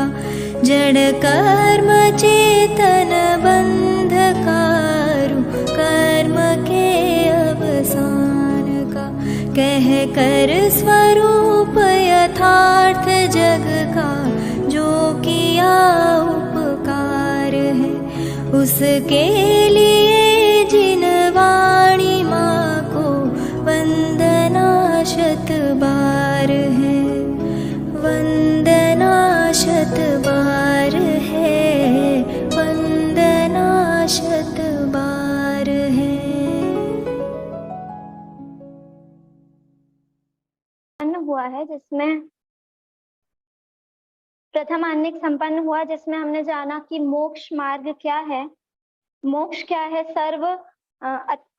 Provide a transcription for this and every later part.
का, जड़ कर्म चेतन बंधकारु कर्म के अवसान का, कह कर स्वरूप यथार्थ जग का, जो किया उपकार है उसके लिए जिन वाणी माँ को वंदना शत बार है, वंदना शत बार है, वंदना शत बार है। हुआ है जिसमें प्रथम आन्निक संपन्न हुआ, जिसमें हमने जाना कि मोक्ष मार्ग क्या है। मोक्ष क्या है? सर्व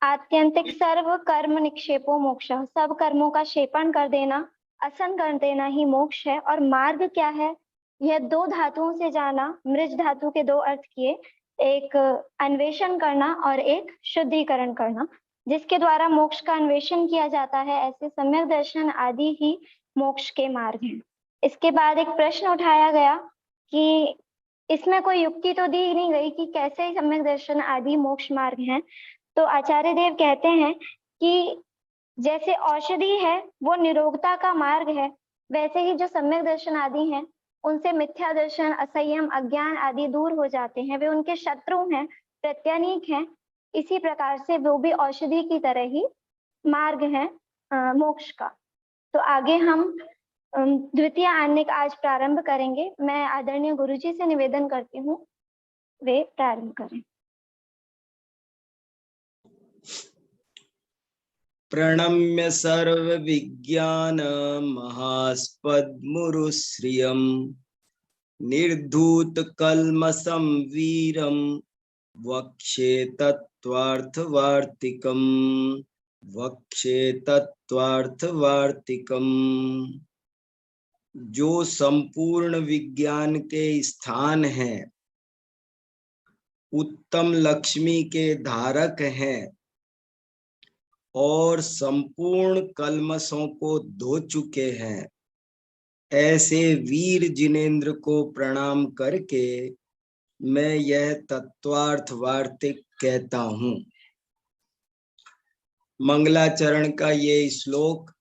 आत्यंतिक सर्व कर्म निक्षेपो मोक्ष, सब कर्मों का क्षेपण कर देना, असन कर देना ही मोक्ष है। और मार्ग क्या है? यह दो धातुओं से जाना, मृज धातु के दो अर्थ किए, एक अन्वेषण करना और एक शुद्धिकरण करना, जिसके द्वारा मोक्ष का अन्वेषण किया जाता है। ऐसे सम्यक दर्शन आदि ही मोक्ष के मार्ग हैं। इसके बाद एक प्रश्न उठाया गया कि इसमें कोई युक्ति तो दी नहीं गई कि कैसे सम्यक दर्शन आदि मोक्ष मार्ग हैं। तो आचार्य देव कहते हैं कि जैसे औषधि है वो निरोगता का मार्ग है, वैसे ही जो सम्यक दर्शन आदि हैं उनसे मिथ्या दर्शन, असंयम, अज्ञान आदि दूर हो जाते हैं, वे उनके शत्रु हैं, प्रत्यनीक हैं। इसी प्रकार से वो भी औषधि की तरह ही मार्ग है मोक्ष का। तो आगे हम द्वितीय आन्निक आज प्रारंभ करेंगे। मैं आदरणीय गुरुजी से निवेदन करती हूँ वे प्रारंभ करें। प्रणम्य सर्व विज्ञान महास्पद्मुरुश्रियं, निर्धूत कल्मषं वीरं वक्षे तत्त्वार्थवार्तिकं, वक्षे तत्त्वार्थवार्तिकं। जो संपूर्ण विज्ञान के स्थान हैं, उत्तम लक्ष्मी के धारक हैं और संपूर्ण कल्मषों को धो चुके हैं, ऐसे वीर जिनेंद्र को प्रणाम करके मैं यह तत्वार्थ वार्तिक कहता हूँ। मंगलाचरण का ये श्लोक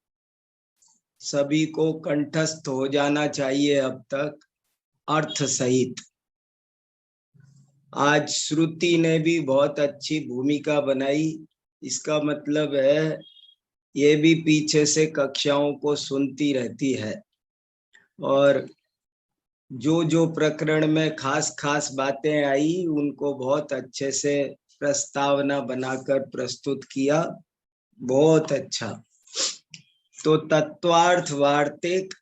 सभी को कंठस्थ हो जाना चाहिए अब तक अर्थ सहित। आज श्रुति ने भी बहुत अच्छी भूमिका बनाई। इसका मतलब है ये भी पीछे से कक्षाओं को सुनती रहती है और जो जो प्रकरण में खास खास बातें आई उनको बहुत अच्छे से प्रस्तावना बनाकर प्रस्तुत किया। बहुत अच्छा। तो तत्वार्थ वार्तिक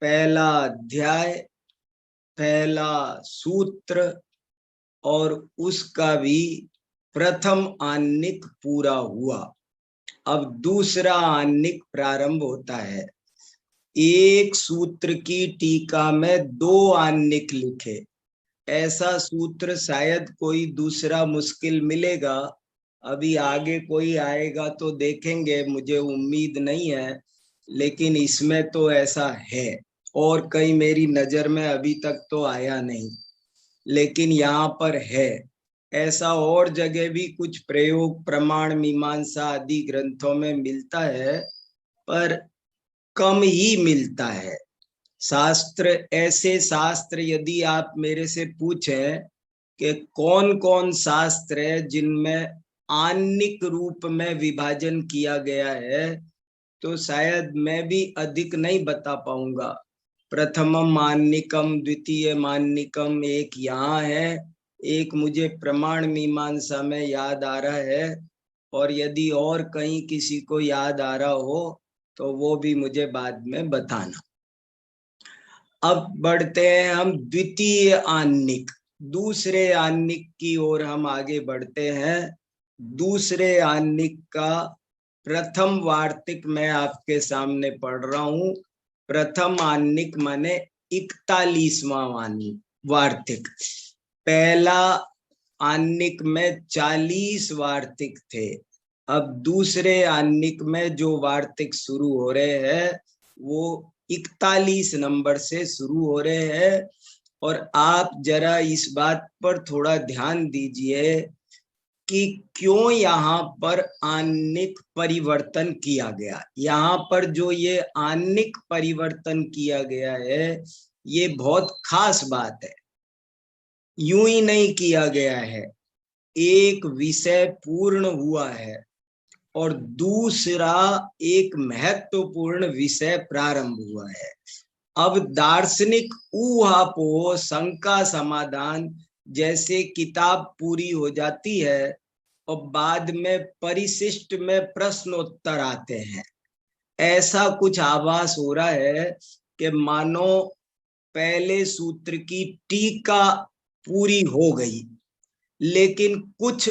पहला अध्याय, पहला सूत्र और उसका भी प्रथम आन्निक पूरा हुआ। अब दूसरा आन्निक प्रारंभ होता है। एक सूत्र की टीका में दो आन्निक लिखे, ऐसा सूत्र शायद कोई दूसरा मुश्किल मिलेगा। अभी आगे कोई आएगा तो देखेंगे, मुझे उम्मीद नहीं है, लेकिन इसमें तो ऐसा है। और कहीं मेरी नजर में अभी तक तो आया नहीं, लेकिन यहाँ पर है। ऐसा और जगह भी कुछ प्रयोग प्रमाण मीमांसा आदि ग्रंथों में मिलता है, पर कम ही मिलता है। शास्त्र, ऐसे शास्त्र यदि आप मेरे से पूछें कि कौन कौन शास्त्र है जिनमें आन्निक रूप में विभाजन किया गया है, तो शायद मैं भी अधिक नहीं बता पाऊंगा। प्रथमम आन्निकम, द्वितीय मान्निकम एक यहाँ है, एक मुझे प्रमाण मीमांसा में याद आ रहा है, और यदि और कहीं किसी को याद आ रहा हो तो वो भी मुझे बाद में बताना। अब बढ़ते हैं हम द्वितीय आन्निक, दूसरे आन्निक की ओर हम आगे बढ़ते हैं। दूसरे आन्निक का प्रथम वार्तिक मैं आपके सामने पढ़ रहा हूं। प्रथम आन्निक माने 41वां वार्तिक। पहला आन्निक में 40 वार्तिक थे। अब दूसरे आन्निक में जो वार्तिक शुरू हो रहे हैं वो 41 नंबर से शुरू हो रहे हैं। और आप जरा इस बात पर थोड़ा ध्यान दीजिए कि क्यों यहाँ पर आनिक परिवर्तन किया गया। यहाँ पर जो ये आनिक परिवर्तन किया गया है, ये बहुत खास बात है। यूं ही नहीं किया गया है, एक विषय पूर्ण हुआ है और दूसरा एक महत्वपूर्ण विषय प्रारंभ हुआ है। अब दार्शनिक ऊहापोह शंका समाधान जैसे किताब पूरी हो जाती है और बाद में परिशिष्ट में प्रश्नोत्तर आते हैं। ऐसा कुछ आभास हो रहा है कि मानो पहले सूत्र की टीका पूरी हो गई, लेकिन कुछ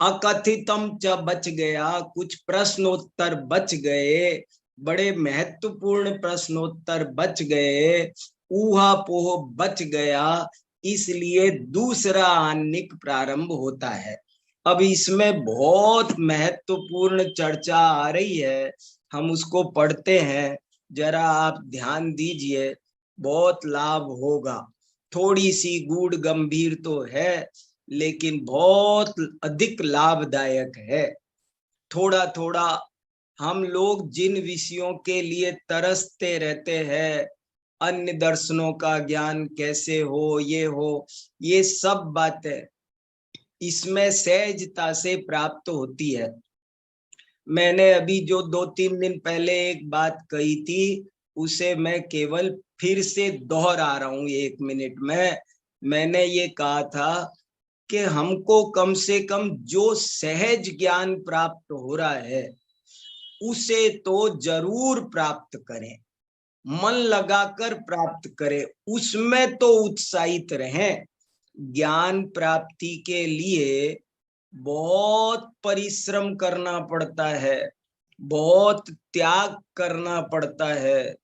अकथितम च बच गया, कुछ प्रश्नोत्तर बच गए, बड़े महत्वपूर्ण प्रश्नोत्तर बच गए, ऊहापोह बच गया, इसलिए दूसरा आनिक प्रारंभ होता है। अब इसमें बहुत महत्वपूर्ण चर्चा आ रही है, हम उसको पढ़ते हैं, जरा आप ध्यान दीजिए, बहुत लाभ होगा। थोड़ी सी गूढ़ गंभीर तो है, लेकिन बहुत अधिक लाभदायक है। थोड़ा थोड़ा हम लोग जिन विषयों के लिए तरसते रहते हैं, अन्य दर्शनों का ज्ञान कैसे हो, ये सब बातें इसमें सहजता से प्राप्त होती है। मैंने अभी जो 2-3 दिन पहले एक बात कही थी, उसे मैं केवल फिर से दोहरा रहा हूं 1 मिनट में। मैंने ये कहा था कि हमको कम से कम जो सहज ज्ञान प्राप्त हो रहा है उसे तो जरूर प्राप्त करें, मन लगाकर प्राप्त करें, उसमें तो उत्साहित रहें। ज्ञान प्राप्ति के लिए बहुत परिश्रम करना पड़ता है, बहुत त्याग करना पड़ता है,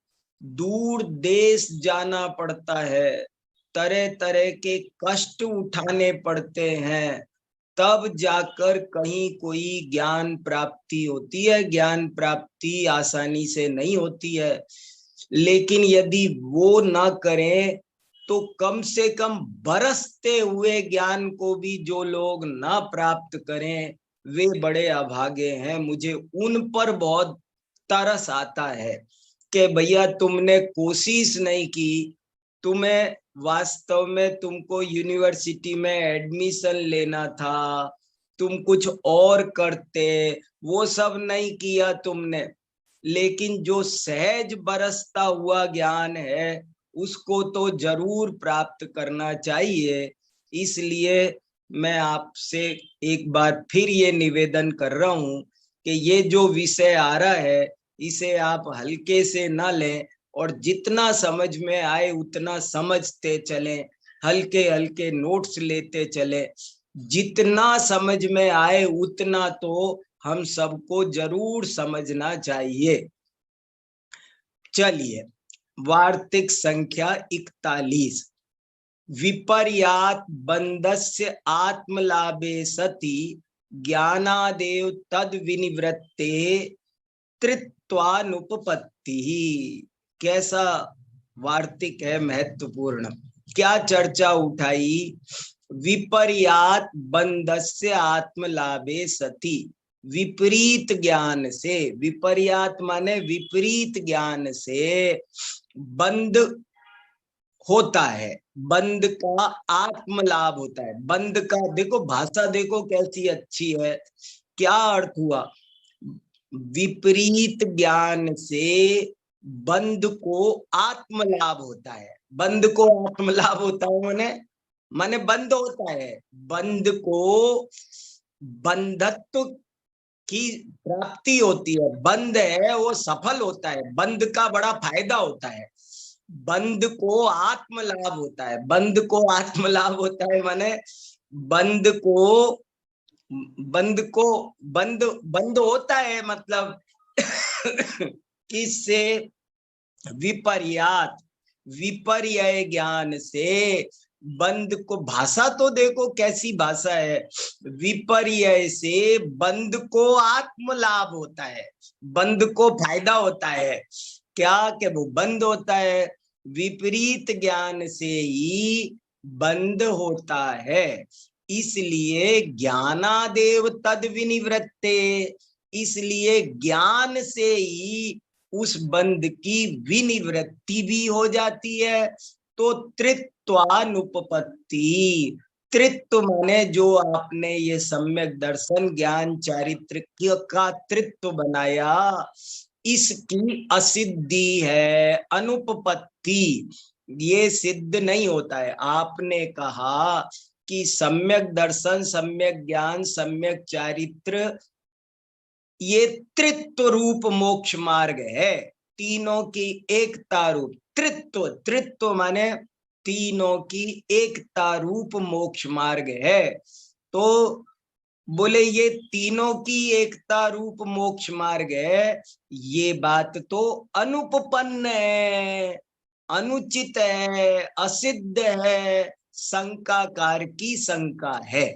दूर देश जाना पड़ता है, तरह तरह के कष्ट उठाने पड़ते हैं, तब जाकर कहीं कोई ज्ञान प्राप्ति होती है। ज्ञान प्राप्ति आसानी से नहीं होती है, लेकिन यदि वो ना करें तो कम से कम बरसते हुए ज्ञान को भी जो लोग ना प्राप्त करें वे बड़े अभागे हैं। मुझे उन पर बहुत तरस आता है कि भैया तुमने कोशिश नहीं की, तुम्हें वास्तव में तुमको यूनिवर्सिटी में एडमिशन लेना था, तुम कुछ और करते, वो सब नहीं किया तुमने, लेकिन जो सहज बरसता हुआ ज्ञान है उसको तो जरूर प्राप्त करना चाहिए। इसलिए मैं आपसे एक बार फिर ये निवेदन कर रहा हूं कि ये जो विषय आ रहा है इसे आप हल्के से ना लें और जितना समझ में आए उतना समझते चलें, हल्के हल्के नोट्स लेते चलें। जितना समझ में आए उतना तो हम सबको जरूर समझना चाहिए। चलिए, वार्तिक संख्या 41। विपर्यात बंधस्य आत्मलाभे सति ज्ञानादेव तद विनिवृत्ते त्रित्वानुपपत्ति। कैसा वार्तिक है, महत्वपूर्ण। क्या चर्चा उठाई? विपर्यात बंधस्य आत्मलाभे सति, विपरीत ज्ञान से, विपर्यात माने विपरीत ज्ञान से बंध होता है, बंध का आत्मलाभ होता है। बंध का देखो भाषा, देखो कैसी अच्छी है, क्या अर्थ हुआ? विपरीत ज्ञान से बंध को आत्मलाभ होता है। बंध को आत्मलाभ होता है माने बंध होता है, बंध को बंधत्व की प्राप्ति होती है। बंध है वो सफल होता है, बंध का बड़ा फायदा होता है, बंध को आत्मलाभ होता है। बंध को आत्मलाभ होता है माने बंध बंद होता है, मतलब किससे? विपर्यात, विपर्य ज्ञान से बंध को, भाषा तो देखो कैसी भाषा है, विपर्य से बंध को आत्मलाभ होता है, बंध को फायदा होता है। क्या कि वो बंद होता है, विपरीत ज्ञान से ही बंद होता है। इसलिए ज्ञानादेव तद विनिवृत्ते, इसलिए ज्ञान से ही उस बंद की विनिवृत्ति भी हो जाती है। तो त्रित्वानुपपत्ति, त्रित्व माने जो आपने ये सम्यक दर्शन ज्ञान चारित्र का त्रित्व बनाया, इसकी असिद्धि है। अनुपपत्ति ये सिद्ध नहीं होता है। आपने कहा कि सम्यक दर्शन, सम्यक ज्ञान, सम्यक चारित्र ये त्रित्व रूप मोक्ष मार्ग है, तीनों की एकता रूप। त्रित्व, त्रित्व माने तीनों की एकता रूप मोक्ष मार्ग है। तो बोले ये तीनों की एकता रूप मोक्ष मार्ग है, ये बात तो अनुपपन्न है, अनुचित है, असिद्ध है, शंकाकार की शंका है।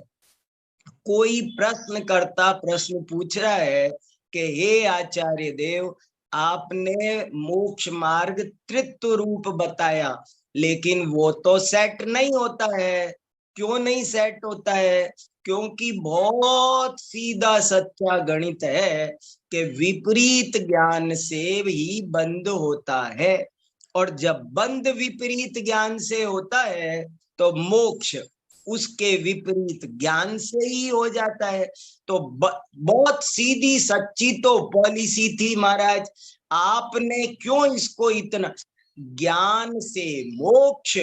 कोई प्रश्नकर्ता प्रश्न पूछ रहा है कि हे आचार्य देव, आपने मोक्ष मार्ग त्रित्व रूप बताया, लेकिन वो तो सेट नहीं होता है। क्यों नहीं सेट होता है? क्योंकि बहुत सीधा सच्चा गणित है कि विपरीत ज्ञान से ही बंद होता है, और जब बंद विपरीत ज्ञान से होता है तो मोक्ष उसके विपरीत ज्ञान से ही हो जाता है। तो बहुत सीधी सच्ची तो पॉलिसी थी महाराज, आपने क्यों इसको इतना ज्ञान से मोक्ष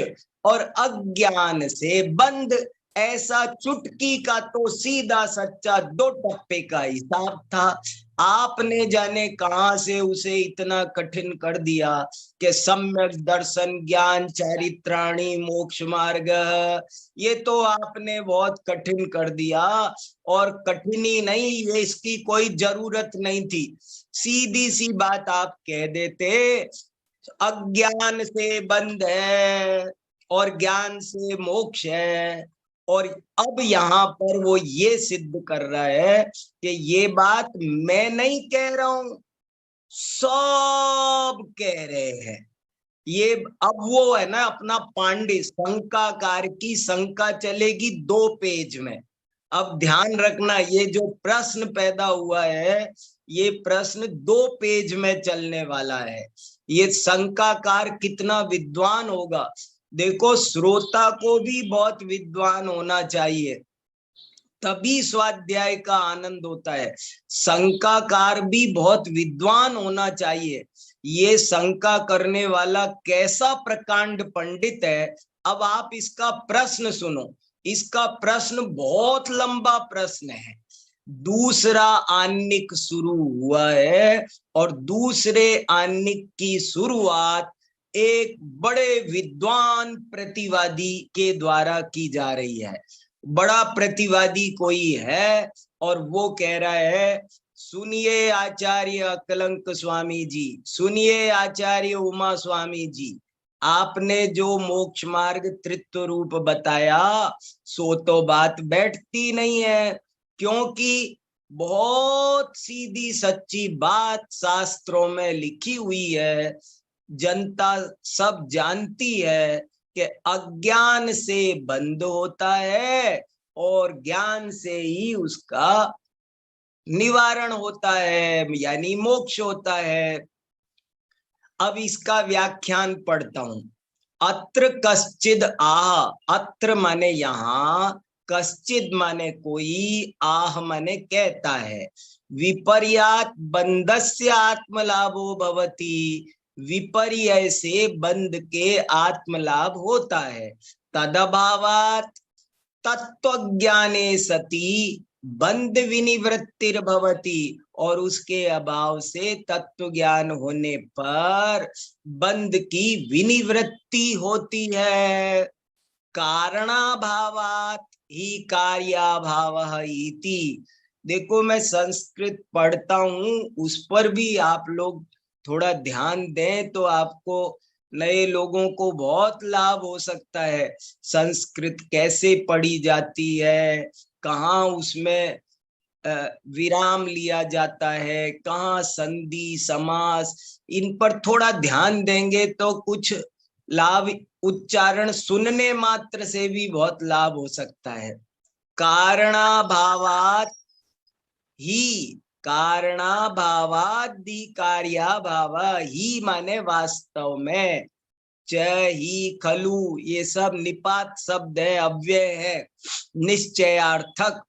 और अज्ञान से बंद, ऐसा चुटकी का तो सीधा सच्चा दो टप्पे का हिसाब था। आपने जाने कहां से उसे इतना कठिन कर दिया कि सम्यक दर्शन ज्ञान चारित्राणी मोक्ष मार्ग, ये तो आपने बहुत कठिन कर दिया। और कठिन ही नहीं, ये इसकी कोई जरूरत नहीं थी, सीधी सी बात आप कह देते, अज्ञान से बंद है और ज्ञान से मोक्ष है। और अब यहाँ पर वो ये सिद्ध कर रहा है कि ये बात मैं नहीं कह रहा हूं, सब कह रहे हैं। ये अब वो है ना अपना पांडे, शंकाकार की शंका चलेगी 2 पेज में। अब ध्यान रखना, ये जो प्रश्न पैदा हुआ है, ये प्रश्न 2 पेज में चलने वाला है। ये शंकाकार कितना विद्वान होगा। देखो, श्रोता को भी बहुत विद्वान होना चाहिए, तभी स्वाध्याय का आनंद होता है। शंकाकार भी बहुत विद्वान होना चाहिए। ये शंका करने वाला कैसा प्रकांड पंडित है। अब आप इसका प्रश्न सुनो, इसका प्रश्न बहुत लंबा प्रश्न है। दूसरा आन्निक शुरू हुआ है और दूसरे आन्निक की शुरुआत एक बड़े विद्वान प्रतिवादी के द्वारा की जा रही है। बड़ा प्रतिवादी कोई है और वो कह रहा है, सुनिए आचार्य अकलंक स्वामी जी, सुनिए आचार्य उमा स्वामी जी, आपने जो मोक्ष मार्ग त्रित्व रूप बताया, सो तो बात बैठती नहीं है। क्योंकि बहुत सीधी सच्ची बात शास्त्रों में लिखी हुई है, जनता सब जानती है कि अज्ञान से बंद होता है और ज्ञान से ही उसका निवारण होता है, यानी मोक्ष होता है। अब इसका व्याख्यान पढ़ता हूं। अत्र कश्चिद आह, अत्र माने यहाँ, कश्चिद माने कोई, आह माने कहता है। विपर्यात बंधस्य आत्मलाभो भवति, विपर्य से बंध के आत्मलाभ होता है। तदभावात तत्वज्ञाने सती बंध विनिवृत्तिर भवति, और उसके अभाव से तत्व ज्ञान होने पर बंध की विनिवृत्ति होती है। कारणाभावात ही कार्याभावः इति। देखो, मैं संस्कृत पढ़ता हूँ, उस पर भी आप लोग थोड़ा ध्यान दें तो आपको, नए लोगों को बहुत लाभ हो सकता है। संस्कृत कैसे पढ़ी जाती है, कहाँ उसमें विराम लिया जाता है, कहाँ संधि समास, इन पर थोड़ा ध्यान देंगे तो कुछ लाभ, उच्चारण सुनने मात्र से भी बहुत लाभ हो सकता है। कारणाभावात् ही, कारणाभावादि कार्या भाव ही माने वास्तव में, च ही खलु ये सब निपात शब्द है, अव्यय है, निश्चयार्थक।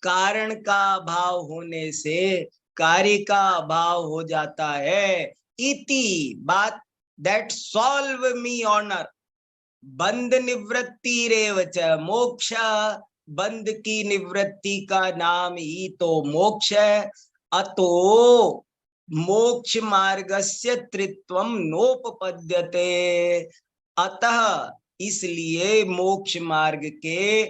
कारण का भाव होने से कार्य का भाव हो जाता है। इति बात दैट सॉल्व मी ऑनर, बंध निवृत्ति रेव च मोक्ष, बंध की निवृत्ति का नाम ही तो मोक्ष है। अतो मोक्ष मार्गस्य त्रित्वम नोपपद्यते, अतः इसलिए मोक्ष मार्ग के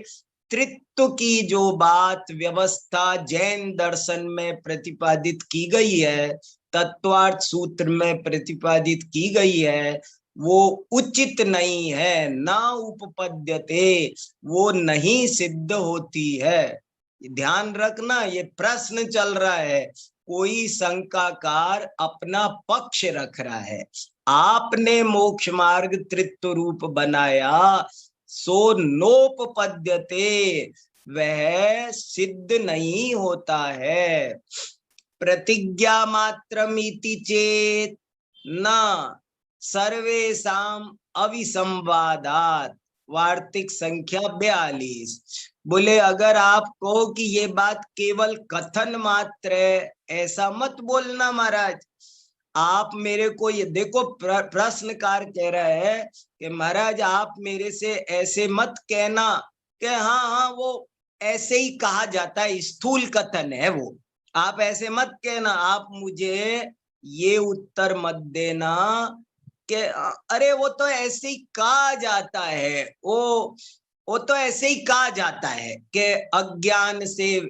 त्रित्व की जो बात व्यवस्था जैन दर्शन में प्रतिपादित की गई है, तत्वार्थ सूत्र में प्रतिपादित की गई है, वो उचित नहीं है, ना उपपद्यते, वो नहीं सिद्ध होती है। ध्यान रखना, ये प्रश्न चल रहा है, कोई शंकाकार अपना पक्ष रख रहा है। आपने मोक्ष मार्ग त्रित्व रूप बनाया, सो नोपपद्यते, वह सिद्ध नहीं होता है। प्रतिज्ञा मात्रमिति चेत न सर्वेषां अविसंवादात, वार्तिक संख्या 42। बोले अगर आप कहो कि ये बात केवल कथन मात्र है, ऐसा मत बोलना महाराज। आप मेरे को ये देखो, प्रश्नकार कह रहा है कि महाराज आप मेरे से ऐसे मत कहना कि हाँ हाँ वो ऐसे ही कहा जाता है, स्थूल कथन है वो, आप ऐसे मत कहना। आप मुझे ये उत्तर मत देना कि अरे वो तो ऐसे ही कहा जाता है, वो तो ऐसे ही कहा जाता है कि अज्ञान से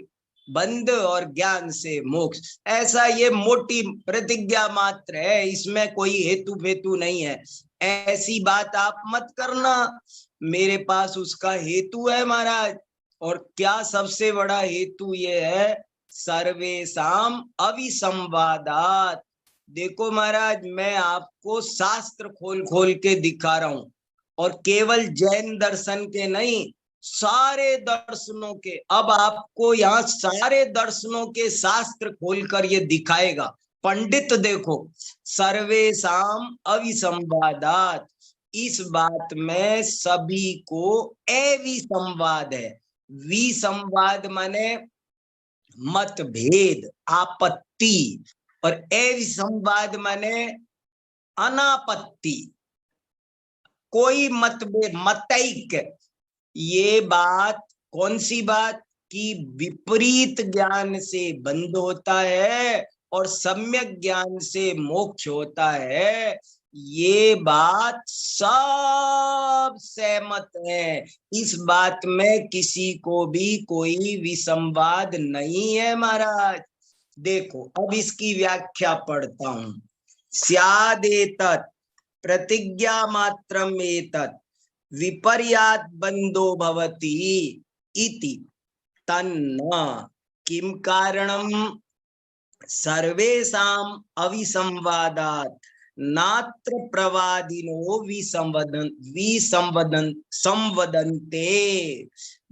बंध और ज्ञान से मोक्ष, ऐसा ये मोटी प्रतिज्ञा मात्र है, इसमें कोई हेतु भेतु नहीं है, ऐसी बात आप मत करना। मेरे पास उसका हेतु है महाराज, और क्या सबसे बड़ा हेतु ये है, सर्वेषाम अविसंवादात। देखो महाराज, मैं आपको शास्त्र खोल खोल के दिखा रहा हूं, और केवल जैन दर्शन के नहीं, सारे दर्शनों के। अब आपको यहाँ सारे दर्शनों के शास्त्र खोलकर ये दिखाएगा पंडित। देखो, सर्वेषाम अविसंवादात, इस बात में सभी को अविसंवाद है। विसंवाद माने मतभेद, आपत्ति, और अविसंवाद माने अनापत्ति, कोई मतभेद, मतैक्य। ये बात कौन सी बात कि विपरीत ज्ञान से बंध होता है और सम्यक ज्ञान से मोक्ष होता है, ये बात सब सहमत है। इस बात में किसी को भी कोई विसंवाद नहीं है महाराज। देखो अब इसकी व्याख्या पढ़ता हूं। स्यादेतत् प्रतिज्ञा मात्रम एतत् विपर्यात बंधो भवति इति तन्न किम कारणम सर्वेषाम अविसंवादात् नात्र प्रवादिनो संवदन्ते।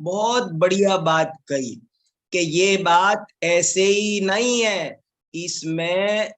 बहुत बढ़िया बात कही कि ये बात ऐसे ही नहीं है, इसमें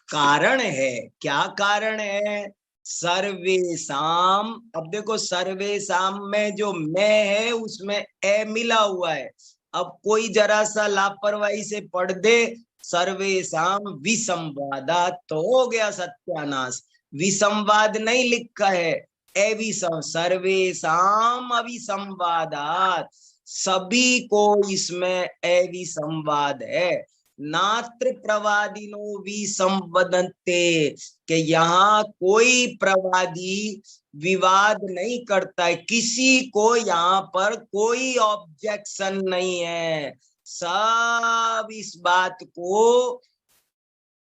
कारण है। क्या कारण है? सर्वेषाम, अब देखो सर्वेषाम में जो मैं है उसमें ए मिला हुआ है। अब कोई जरा सा लापरवाही से पढ़ दे सर्वेषाम विसंवादात, तो हो गया सत्यानाश। विसंवाद नहीं लिखा है, अविसं, सर्वेषाम अविसंवादात, सभी को इसमें अविसंवाद है। नात्र प्रवादिनो विसंवदन्ते, कि यहाँ कोई प्रवादी विवाद नहीं करता है, किसी को यहाँ पर कोई ऑब्जेक्शन नहीं है। सब इस बात को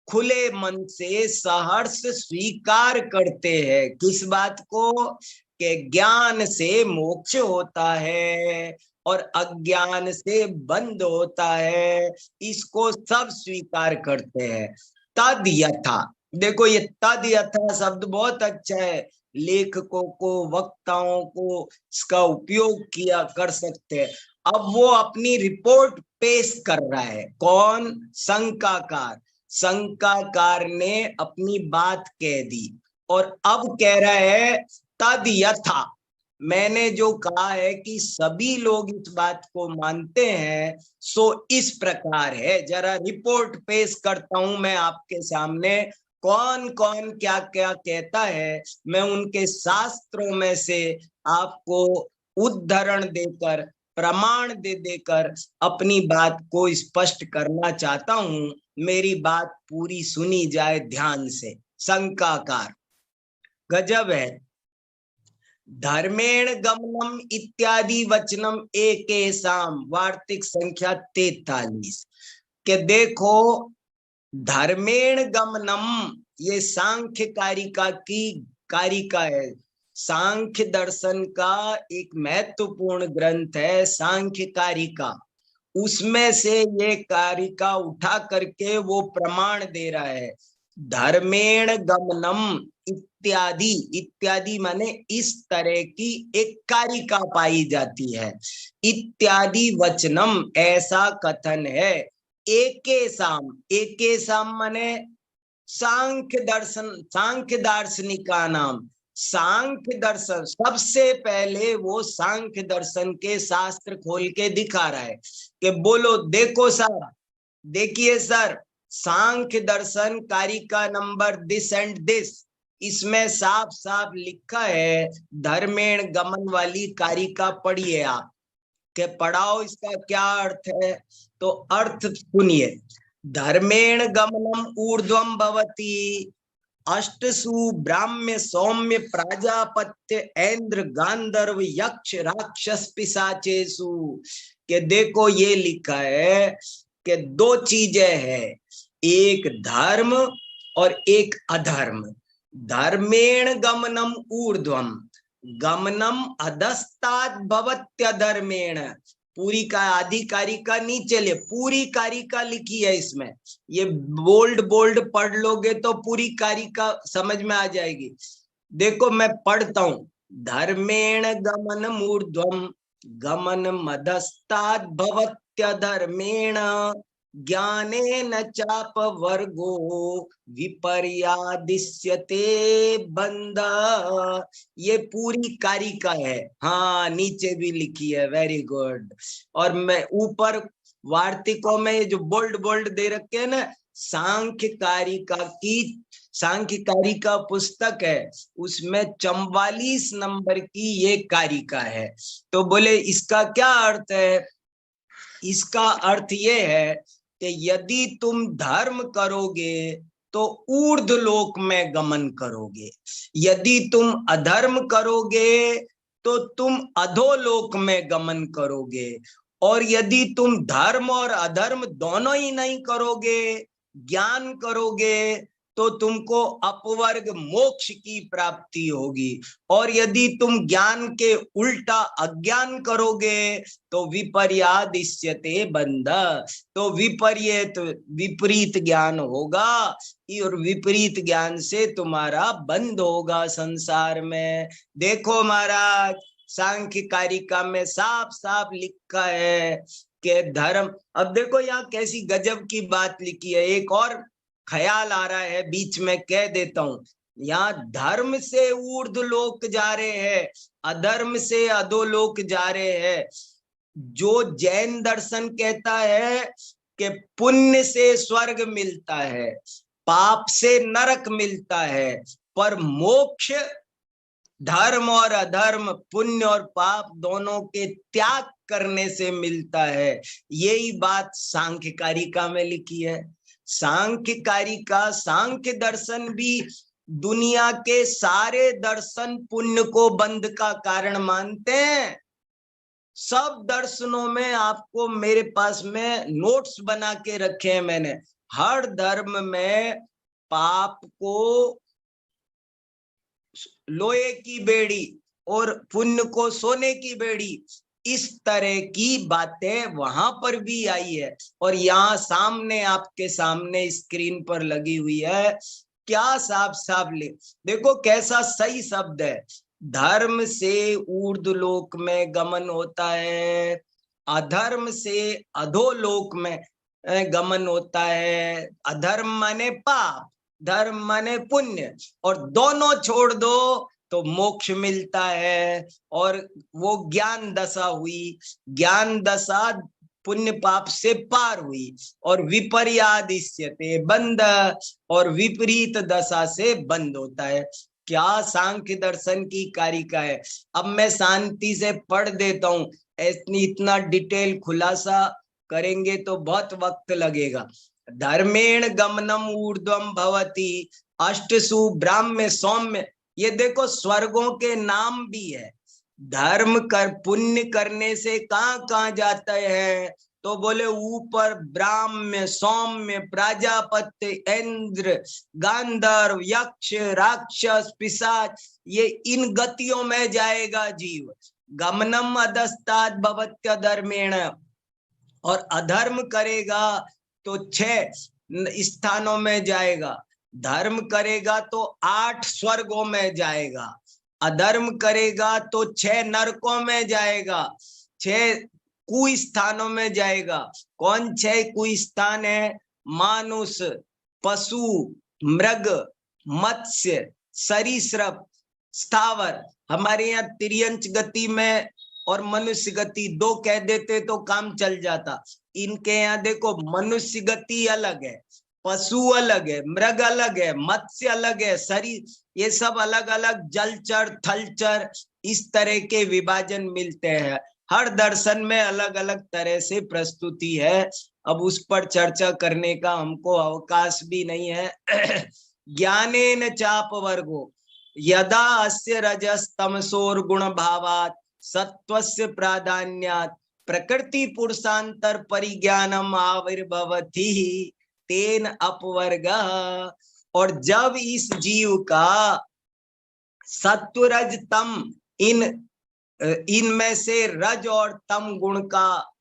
खुले मन से सहर्ष स्वीकार करते हैं। किस बात को? कि ज्ञान से मोक्ष होता है और अज्ञान से बंध होता है, इसको सब स्वीकार करते हैं। तद यथा, देखो ये तद यथा शब्द बहुत अच्छा है, लेखकों को, वक्ताओं को इसका उपयोग किया कर सकते हैं। अब वो अपनी रिपोर्ट पेश कर रहा है, कौन? शंकाकार। शंकाकार ने अपनी बात कह दी और अब कह रहा है तद यथा, मैंने जो कहा है कि सभी लोग इस बात को मानते हैं, सो इस प्रकार है। जरा रिपोर्ट पेश करता हूं मैं आपके सामने, कौन कौन क्या क्या कहता है। मैं उनके शास्त्रों में से आपको उद्धरण देकर, प्रमाण दे देकर अपनी बात को स्पष्ट करना चाहता हूं। मेरी बात पूरी सुनी जाए ध्यान से। शंकाकार गजब है। धर्मेण गमनम इत्यादि वचनम एकेसाम, वार्तिक संख्या 43 के देखो, धर्मेण गमनम ये सांख्य कारिका की कारिका है। सांख्य दर्शन का एक महत्वपूर्ण ग्रंथ है सांख्य कारिका, उसमें से ये कारिका उठा करके वो प्रमाण दे रहा है। धर्मेण गमनम इत्यादि, इत्यादि माने इस तरह की एक कारिका पाई जाती है। इत्यादि वचनम ऐसा कथन है। एके साम माने सांख्य दर्शन, सांख्य दार्शनिक का नाम। सांख्य दर्शन सबसे पहले वो सांख्य दर्शन के शास्त्र खोल के दिखा रहा है कि बोलो देखो सर, देखिए सर, सांख्य दर्शन कारिका नंबर दिस एंड दिस, इसमें साफ साफ लिखा है धर्मेण गमन वाली कारिका पढ़िए आप, के पढ़ाओ इसका क्या अर्थ है। तो अर्थ सुनिए, धर्मेण गमनम ऊर्ध्वम भवति अष्टसु ब्राह्म्य सौम्य प्राजापत्य ऐन्द्र गांधर्व यक्ष राक्षस पिशाचेसु। के देखो ये लिखा है कि दो चीजें हैं, एक धर्म और एक अधर्म। धर्मेण गमनम ऊर्ध्वम, गमनम अधस्तात् भवत्यधर्मेण, पूरी का आधी कारिका नीचे ले, पूरी कारिका लिखी है इसमें, ये बोल्ड बोल्ड पढ़ लोगे तो पूरी कारिका समझ में आ जाएगी। देखो मैं पढ़ता हूं, धर्मेण गमन ऊर्ध्वम गमन मधस्तात् भवत्यधर्मेण ज्ञानेन चाप वर्गो विपर्यादिश्यते बंध। ये पूरी कारिका है, हाँ नीचे भी लिखी है, वेरी गुड। और मैं ऊपर वार्तिकों में जो बोल्ड बोल्ड दे रखे हैं ना, सांख्य कारिका की, सांख्य कारिका पुस्तक है, उसमें 44 नंबर की ये कारिका है। तो बोले इसका क्या अर्थ है? इसका अर्थ ये है कि यदि तुम धर्म करोगे तो ऊर्ध्व लोक में गमन करोगे, यदि तुम अधर्म करोगे तो तुम अधोलोक में गमन करोगे, और यदि तुम धर्म और अधर्म दोनों ही नहीं करोगे, ज्ञान करोगे, तो तुमको अपवर्ग मोक्ष की प्राप्ति होगी, और यदि तुम ज्ञान के उल्टा अज्ञान करोगे तो विपर्यादिश्यते बंध, तो विपरीत ज्ञान होगा, और विपरीत ज्ञान से तुम्हारा बंध होगा संसार में। देखो महाराज, सांख्य कारिका में साफ साफ लिखा है कि धर्म, अब देखो यहाँ कैसी गजब की बात लिखी है। एक और ख्याल आ रहा है, बीच में कह देता हूं, यहाँ धर्म से ऊर्ध्व लोक जा रहे हैं, अधर्म से अधोलोक जा रहे हैं। जो जैन दर्शन कहता है कि पुण्य से स्वर्ग मिलता है, पाप से नरक मिलता है, पर मोक्ष धर्म और अधर्म, पुण्य और पाप दोनों के त्याग करने से मिलता है। यही बात सांख्य कारिका में लिखी है। सांख्य कारिका, सांख्य दर्शन भी दुनिया के सारे दर्शन पुण्य को बंध का कारण मानते हैं। सब दर्शनों में आपको मेरे पास में नोट्स बना के रखे हैं मैंने, हर धर्म में पाप को लोहे की बेड़ी और पुण्य को सोने की बेड़ी, इस तरह की बातें वहां पर भी आई है। और यहाँ सामने, आपके सामने स्क्रीन पर लगी हुई है क्या साफ साफ ले, देखो कैसा सही शब्द है। धर्म से ऊर्ध्वलोक में गमन होता है, अधर्म से अधोलोक में गमन होता है। अधर्म माने पाप, धर्म माने पुण्य, और दोनों छोड़ दो तो मोक्ष मिलता है। और वो ज्ञान दशा हुई, ज्ञान दशा पुण्य पाप से पार हुई, और विपर्यादिश्यते बंध, और विपरीत दशा से बंद होता है। क्या सांख्य दर्शन की कारिका है। अब मैं शांति से पढ़ देता हूं, इतना डिटेल खुलासा करेंगे तो बहुत वक्त लगेगा। धर्मेण गमनम ऊर्ध्वम भवति अष्टसु ब्राह्म्य सौम्य, ये देखो स्वर्गों के नाम भी है। धर्म कर पुण्य करने से कहाँ जाता है, तो बोले ऊपर ब्राह्म्य सौम्य प्रजापति इंद्र गांधर्व यक्ष राक्षस पिशाच, ये इन गतियों में जाएगा जीव। गमनम अधस्तात् भवत्य धर्मेण, और अधर्म करेगा तो 6 स्थानों में जाएगा। धर्म करेगा तो 8 स्वर्गों में जाएगा, अधर्म करेगा तो 6 नरकों में जाएगा, 6 कुस्थानों में जाएगा। कौन 6 कुस्थान है? मानुष, पशु, मृग, मत्स्य, सरीसृप, स्थावर। हमारे यहाँ तिर्यंच गति में और मनुष्य गति 2 कह देते तो काम चल जाता। इनके यहाँ देखो मनुष्य गति अलग है, पशु अलग है, मृग अलग है, मत्स्य अलग है, शरीर, ये सब अलग अलग, जलचर थलचर, इस तरह के विभाजन मिलते हैं। हर दर्शन में अलग अलग तरह से प्रस्तुति है। अब उस पर चर्चा करने का हमको अवकाश भी नहीं है। ज्ञानेन चाप वर्गो यदा अस्य रजस तमसोर गुण भावात सत्वस्य प्राधान्यात प्रकृति पुरुषांतर परिज्ञानम आविर्भवति तेन अपवर्ग। और जब इस जीव का सत्व रज तम, इनमें से रज और तम गुण का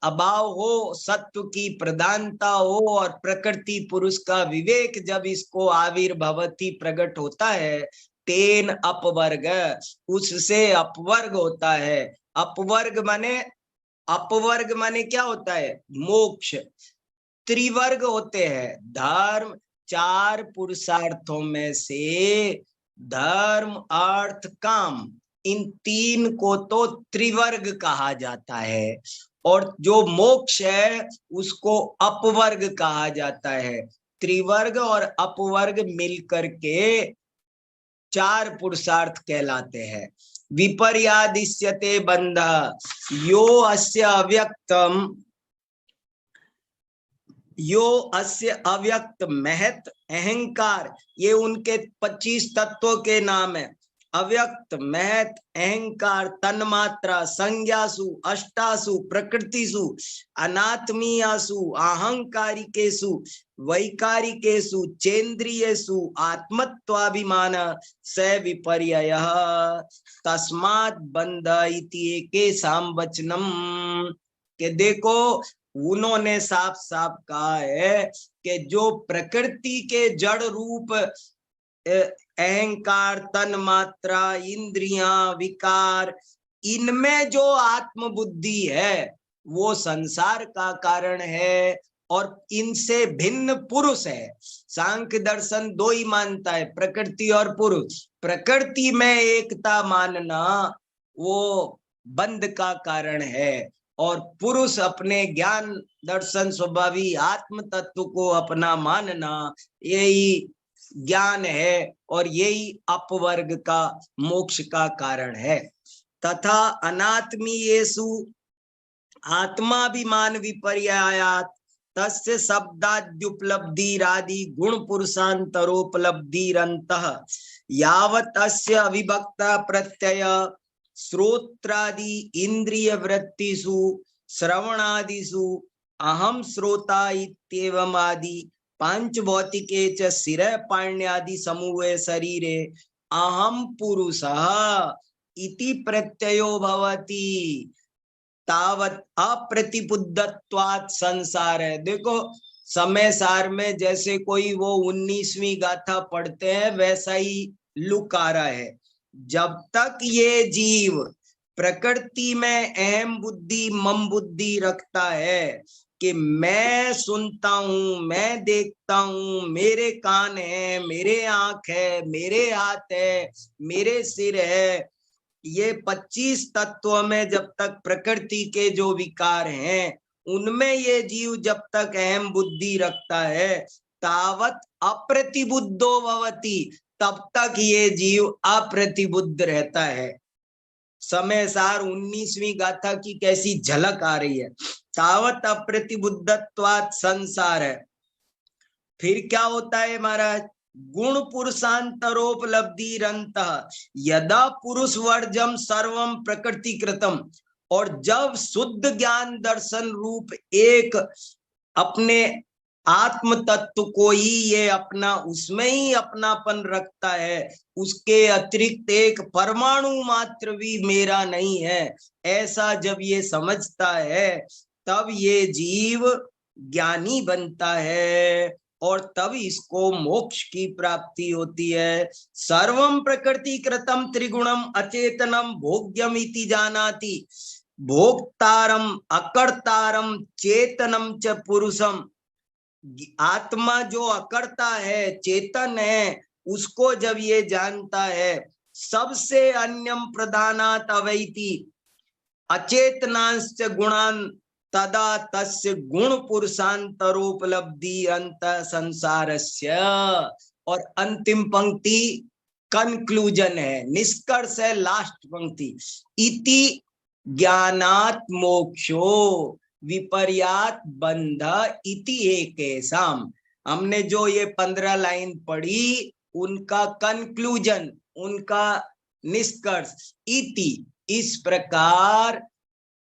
अभाव हो, सत्व की प्रधानता हो, और प्रकृति पुरुष का विवेक जब इसको आविर्भवति प्रकट होता है, तेन अपवर्ग, उससे अपवर्ग होता है। अपवर्ग माने क्या होता है? मोक्ष। त्रिवर्ग होते हैं, धर्म, 4 पुरुषार्थों में से धर्म अर्थ काम, इन 3 को तो त्रिवर्ग कहा जाता है, और जो मोक्ष है उसको अपवर्ग कहा जाता है। त्रिवर्ग और अपवर्ग मिलकर के 4 पुरुषार्थ कहलाते हैं। विपर्यादिश्यते बंध यो अस्य अव्यक्त महत अहंकार, ये उनके 25 तत्वों के नाम है। अव्यक्त महत अहंकार तन्मात्रा संज्ञासु अष्टासु प्रकृतिसु अनात्मीयासु अहंकारिकेषु वैकारिकेषु चेन्द्रियेषु आत्मत्वाभिमान स विपर्ययः तस्मात् बंध इति एकेषां वचनम। के देखो उन्होंने साफ साफ कहा है कि जो प्रकृति के जड़ रूप अहंकार तन्मात्रा इंद्रियां विकार, इनमें जो आत्म बुद्धि है वो संसार का कारण है, और इनसे भिन्न पुरुष है। सांख्य दर्शन 2 ही मानता है, प्रकृति और पुरुष। प्रकृति में एकता मानना वो बंध का कारण है, और पुरुष अपने ज्ञान दर्शन स्वभावी आत्म तत्व को अपना मानना, यही ज्ञान है, और यही अपवर्ग का मोक्ष का कारण है। तथा अनात्मीयेषु आत्माभिमान विपर्यायात् तस्य शब्दाद्युपलब्धिरादि गुण पुरुषांतरोपलब्धिरन्तः यावत् अस्य अविभक्ता प्रत्यय श्रोत्रादि इंद्रिय वृत्तिषु श्रवणादिषु अहम श्रोता इत्येवम् आदि पांच भौतिके च शिरः पाण्यादि समूहे शरीरे अहम पुरुषः इति प्रत्ययो भवति तावत् अप्रतिबुद्धत्वात् संसार है। देखो समय सार में जैसे कोई वो 19वीं गाथा पढ़ते हैं वैसा ही लुक आ रहा है। जब तक ये जीव प्रकृति में अहम बुद्धि मम बुद्धि रखता है कि मैं सुनता हूं, मैं देखता हूं, मेरे कान है, मेरे आंख है, मेरे हाथ है, मेरे सिर है, ये 25 तत्वों में जब तक प्रकृति के जो विकार हैं उनमें ये जीव जब तक अहम बुद्धि रखता है तावत अप्रतिबुद्धो भवति, तब तक ये जीव अप्रतिबुद्ध रहता है। समय सार 19वीं गाथा की कैसी झलक आ रही है। तावत अप्रतिबुद्धत्वात् संसार है। फिर क्या होता है महाराज, गुण पुरुषांतरोपलब्धिरंत यदा पुरुष वर्जम सर्वम प्रकृतिकृतम, और जब शुद्ध ज्ञान दर्शन रूप एक अपने आत्म तत्व को ही ये अपना, उसमें ही अपनापन रखता है, उसके अतिरिक्त एक परमाणु मात्र भी मेरा नहीं है, ऐसा जब ये समझता है तब ये जीव ज्ञानी बनता है और तब इसको मोक्ष की प्राप्ति होती है। सर्वम प्रकृति कृतम त्रिगुणम अचेतनम भोग्यम इति जानाति, भोक्तारम अकर्तारम चेतनम च पुरुषम। आत्मा जो अकर्ता है, चेतन है, उसको जब ये जानता है, सबसे अन्यम प्रधानात अवैति अचेतनांश्च गुणान तदा तस्य गुण पुरुषांतरोपलब्धि अंत संसारस्य। और अंतिम पंक्ति कंक्लूजन है, निष्कर्ष है, लास्ट पंक्ति, इति ज्ञानात् मोक्षो विपर्यात बंध इति एकेषाम। हमने जो ये 15 लाइन पढ़ी उनका कंक्लूजन, उनका निष्कर्ष, इति, इस प्रकार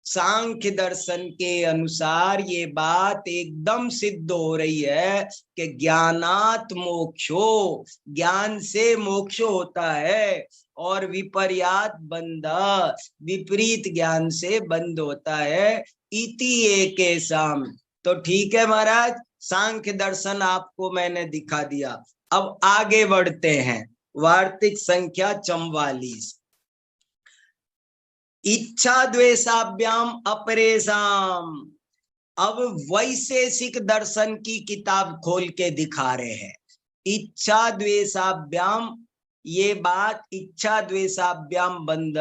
सांख्य दर्शन के अनुसार ये बात एकदम सिद्ध हो रही है कि ज्ञानात् मोक्षो, ज्ञान से मोक्ष होता है, और विपर्यात बंध, विपरीत ज्ञान से बंद होता है, इति एकेषाम। तो ठीक है महाराज, सांख्य दर्शन आपको मैंने दिखा दिया। अब आगे बढ़ते हैं, वार्तिक संख्या 44। इच्छा द्वेषाभ्याम अपरेशाम। अब वैशेषिक दर्शन की किताब खोल के दिखा रहे हैं। इच्छा द्वेषाभ्याम, ये बात इच्छा द्वेषाभ्याम बंध,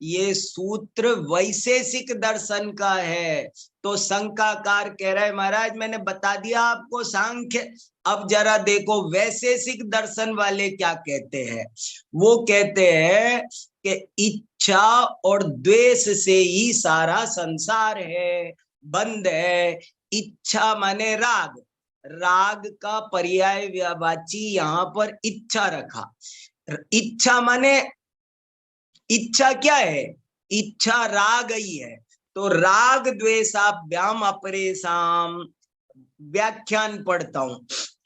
ये सूत्र वैशेषिक दर्शन का है। तो शंकाकार कह रहा है महाराज मैंने बता दिया आपको सांख्य, अब जरा देखो वैशेषिक दर्शन वाले क्या कहते हैं। वो कहते हैं कि इच्छा और द्वेष से ही सारा संसार है, बंध है। इच्छा माने राग, राग का पर्यायवाची यहाँ पर इच्छा रखा। इच्छा माने, इच्छा क्या है, इच्छा राग ही है। तो राग द्वेषाभ्याम अपरेशाम, व्याख्यान पढ़ता हूं।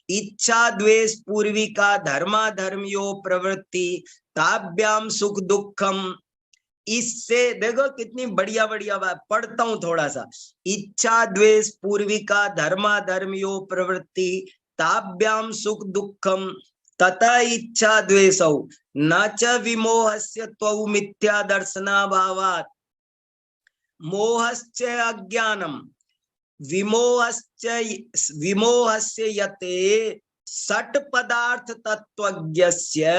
इच्छा द्वेष पूर्विका धर्माधर्मयो प्रवृत्ति ताभ्याम सुख दुखम। इससे देखो कितनी बढ़िया बढ़िया बात, पढ़ता हूं थोड़ा सा। इच्छा द्वेष पूर्विका धर्माधर्मयो प्रवृत्ति ताभ्याम सुख दुखम तथा इच्छा द्वेषौ न च विमोहस्य त्वौ मिथ्या दर्शनाभावात् मोहश्च अज्ञानम विमोहस्य यते सट पदार्थ तत्वज्ञस्य।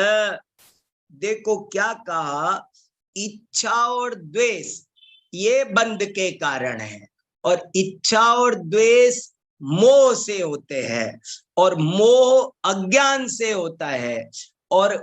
देखो क्या कहा, इच्छा और द्वेष ये बंध के कारण है, और इच्छा और द्वेष मोह से होते हैं, और मोह अज्ञान से होता है, और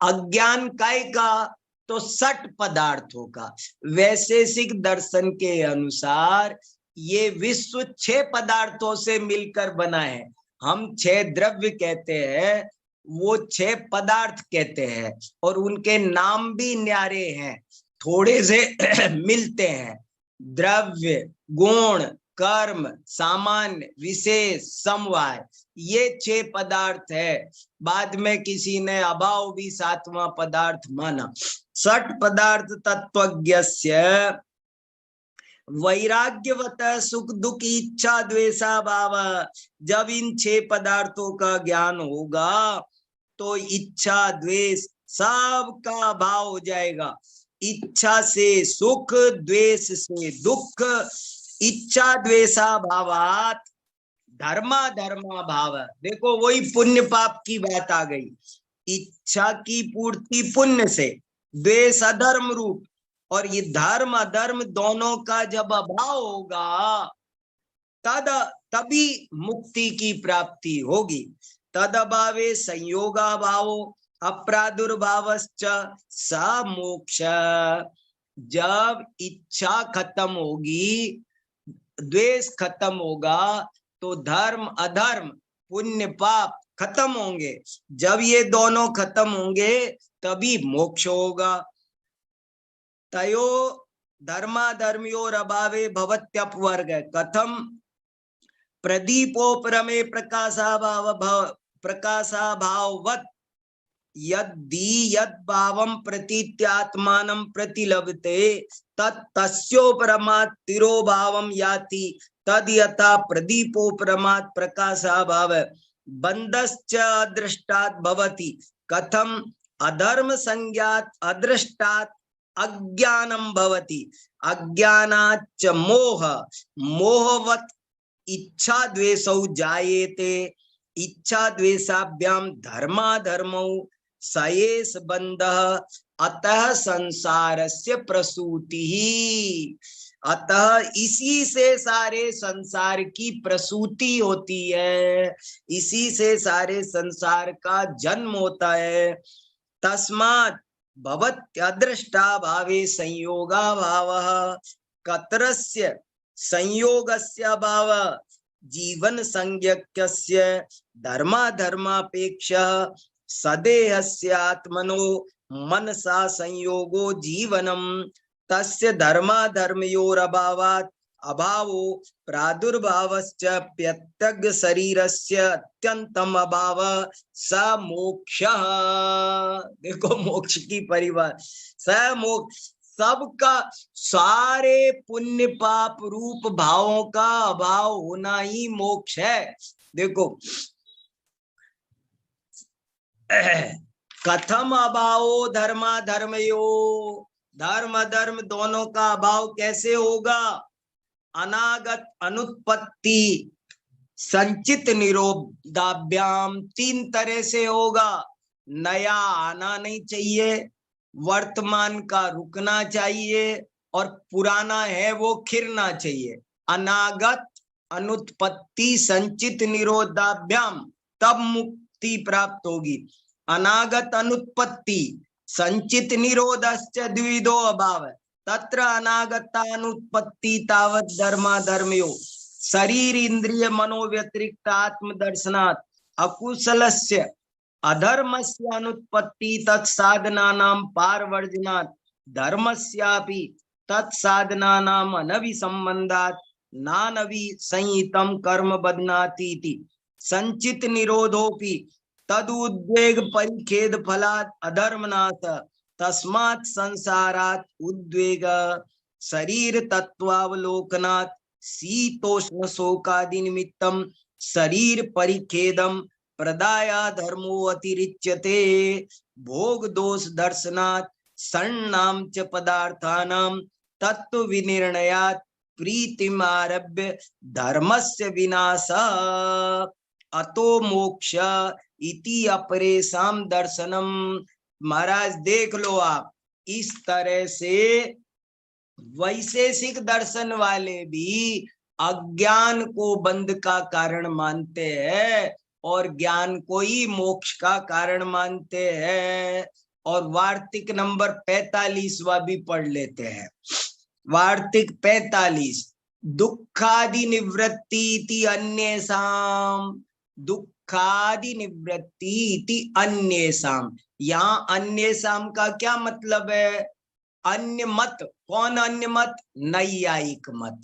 अज्ञान काय का, तो सट पदार्थों का। वैशेषिक दर्शन के अनुसार ये विश्व 6 पदार्थों से मिलकर बना है। हम 6 द्रव्य कहते हैं, वो 6 पदार्थ कहते हैं, और उनके नाम भी न्यारे हैं, थोड़े से मिलते हैं। द्रव्य, गुण, कर्म, सामान्य, विशेष, समवाय, ये 6 पदार्थ है। बाद में किसी ने अभाव भी 7वां पदार्थ माना। 6 पदार्थ तत्वज्ञस्य वैराग्यवत सुख दुख इच्छा द्वेषा भाव, जब इन 6 पदार्थों का ज्ञान होगा तो इच्छा द्वेष सबका भाव हो जाएगा। इच्छा से सुख, द्वेष से दुख, इच्छा द्वेषा भावात धर्मा धर्मा भाव। देखो वही पुण्य पाप की बात आ गई। इच्छा की पूर्ति पुण्य से, द्वेष अधर्म रूप, और ये धर्म अधर्म दोनों का जब अभाव होगा तभी मुक्ति की प्राप्ति होगी। तद अभावे संयोगाभावो अप्रादुर्भावश्च स मोक्ष। जब इच्छा खत्म होगी, द्वेष खत्म होगा, तो धर्म अधर्म पुण्य पाप खत्म होंगे। जब ये दोनों खत्म होंगे तभी मोक्ष होगा। तयो धर्माधर्मयोर अभावे भवत्यपवर्ग। कथम प्रदीपोपरमे प्रकाशाभाववत् यद्दी यद्भावं प्रतीत्यात्मानं प्रतिलभते तस्योपरमात् तिरोभावं याति तद यथा प्रदीपोपरमात् प्रकाशाभाव बंधश्च अदृष्टात् भवति। कथम अधर्म संज्ञात् अदृष्टात् अज्ञानम भवति। अज्ञानाच्च मोह, मोहवत् इच्छा द्वेषौ जायेते। इच्छा द्वेषाभ्याम धर्माधर्मौ सयेष बंधः अतः संसारस्य प्रसूति। अतः इसी से सारे संसार की प्रसूति होती है, इसी से सारे संसार का जन्म होता है। तस्मात् भवत्यदृष्टा भावे संयोगा भावः। कतरस्य संयोगस्य भाव जीवन संज्ञकस्य धर्माधर्मापेक्षः सदेहस्य आत्मनो मनसा संयोगो जीवनम। तस्य धर्माधर्मयोर अभावात् अभावो प्रादुर्भावश्च प्रत्यग शरीरस्य अत्यंतम अभाव स मोक्षः। देखो मोक्ष की परिभाषा, स मोक्ष सबका, सारे पुण्य पाप रूप भावों का अभाव होना ही मोक्ष है। देखो कथम अभावो धर्मा धर्मयो, धर्म धर्म दोनों का अभाव कैसे होगा? अनागत अनुत्पत्ति संचित निरोधाभ्याम, 3 तरह से होगा। नया आना नहीं चाहिए, वर्तमान का रुकना चाहिए, और पुराना है वो खिरना चाहिए। अनागत अनुत्पत्ति संचित निरोधाभ्याम, तब मुक्ति प्राप्त होगी। अनागत अनुत्पत्ति संचित निरोधश्च द्विविधो अभाव। तत्र अनागतानुत्पत्ति तावत् धर्माधर्मयो शरीर इंद्रिय मनो व्यतिरिक्त आत्म दर्शनात् अकुशलस्य अधर्मस्य अनुत्पत्ति तत्साधनानां पारवर्जनात् धर्मस्यापि तत्साधनानां अनभिसंबंधात् नानभि संहितं कर्म बध्नाति इति। संचित निरोधोपि तदुद्वेग परिखेद फलात् अधर्मनाथ तस्मात् संसारात् उद्वेग शरीर तत्वावलोकनात् शीतोष्ण शोकादि निमित्तम शरीर परिखेदम प्रदाया धर्मो अतिरिच्यते। भोग दोष दर्शनात् सन्नाम च पदार्थानां तत्व विनिर्णयात् प्रीतिम आरभ्य धर्मस्य विनाशः अतो मोक्ष इति अपरेषाम दर्शनम। महाराज देख लो आप, इस तरह से वैशेषिक दर्शन वाले भी अज्ञान को बंध का कारण मानते हैं और ज्ञान को ही मोक्ष का कारण मानते हैं। और वार्तिक नंबर 45वां भी पढ़ लेते हैं। वार्तिक 45, दुखादि निवृत्ति इति अन्येषाम। दुखादि निवृत्ति इति अन्येषाम। यहाँ अन्येषाम का क्या मतलब है? अन्य मत। कौन अन्य मत? नैयायिक मत।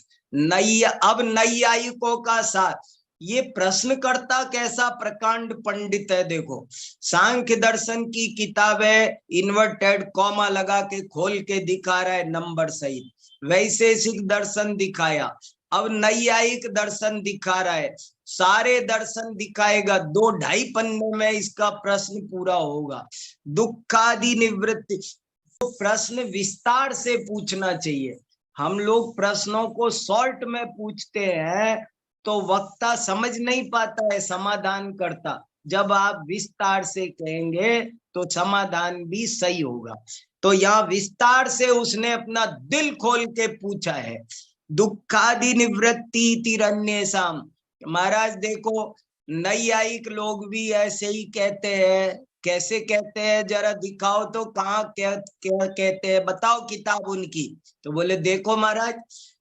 अब नैयायिकों का साथ ये प्रश्नकर्ता कैसा प्रकांड पंडित है। देखो सांख्य दर्शन की किताब है, इन्वर्टेड कॉमा लगा के खोल के दिखा रहा है नंबर सहित। वैशेषिक दर्शन दिखाया, अब नैयायिक दर्शन दिखा रहा है। सारे दर्शन दिखाएगा, 2-2.5 पन्ने में इसका प्रश्न पूरा होगा। दुखादि निवृत्ति, तो प्रश्न विस्तार से पूछना चाहिए। हम लोग प्रश्नों को शॉर्ट में पूछते हैं तो वक्ता समझ नहीं पाता है समाधान करता। जब आप विस्तार से कहेंगे तो समाधान भी सही होगा। तो यहाँ विस्तार से उसने अपना दिल खोल के पूछा है। दुखादि निवृत्ति तिरन्येषाम। महाराज देखो, नैयायिक लोग भी ऐसे ही कहते हैं। कैसे कहते हैं जरा दिखाओ तो, कहाँ क्या क्या कहते हैं, बताओ किताब उनकी। तो बोले देखो महाराज,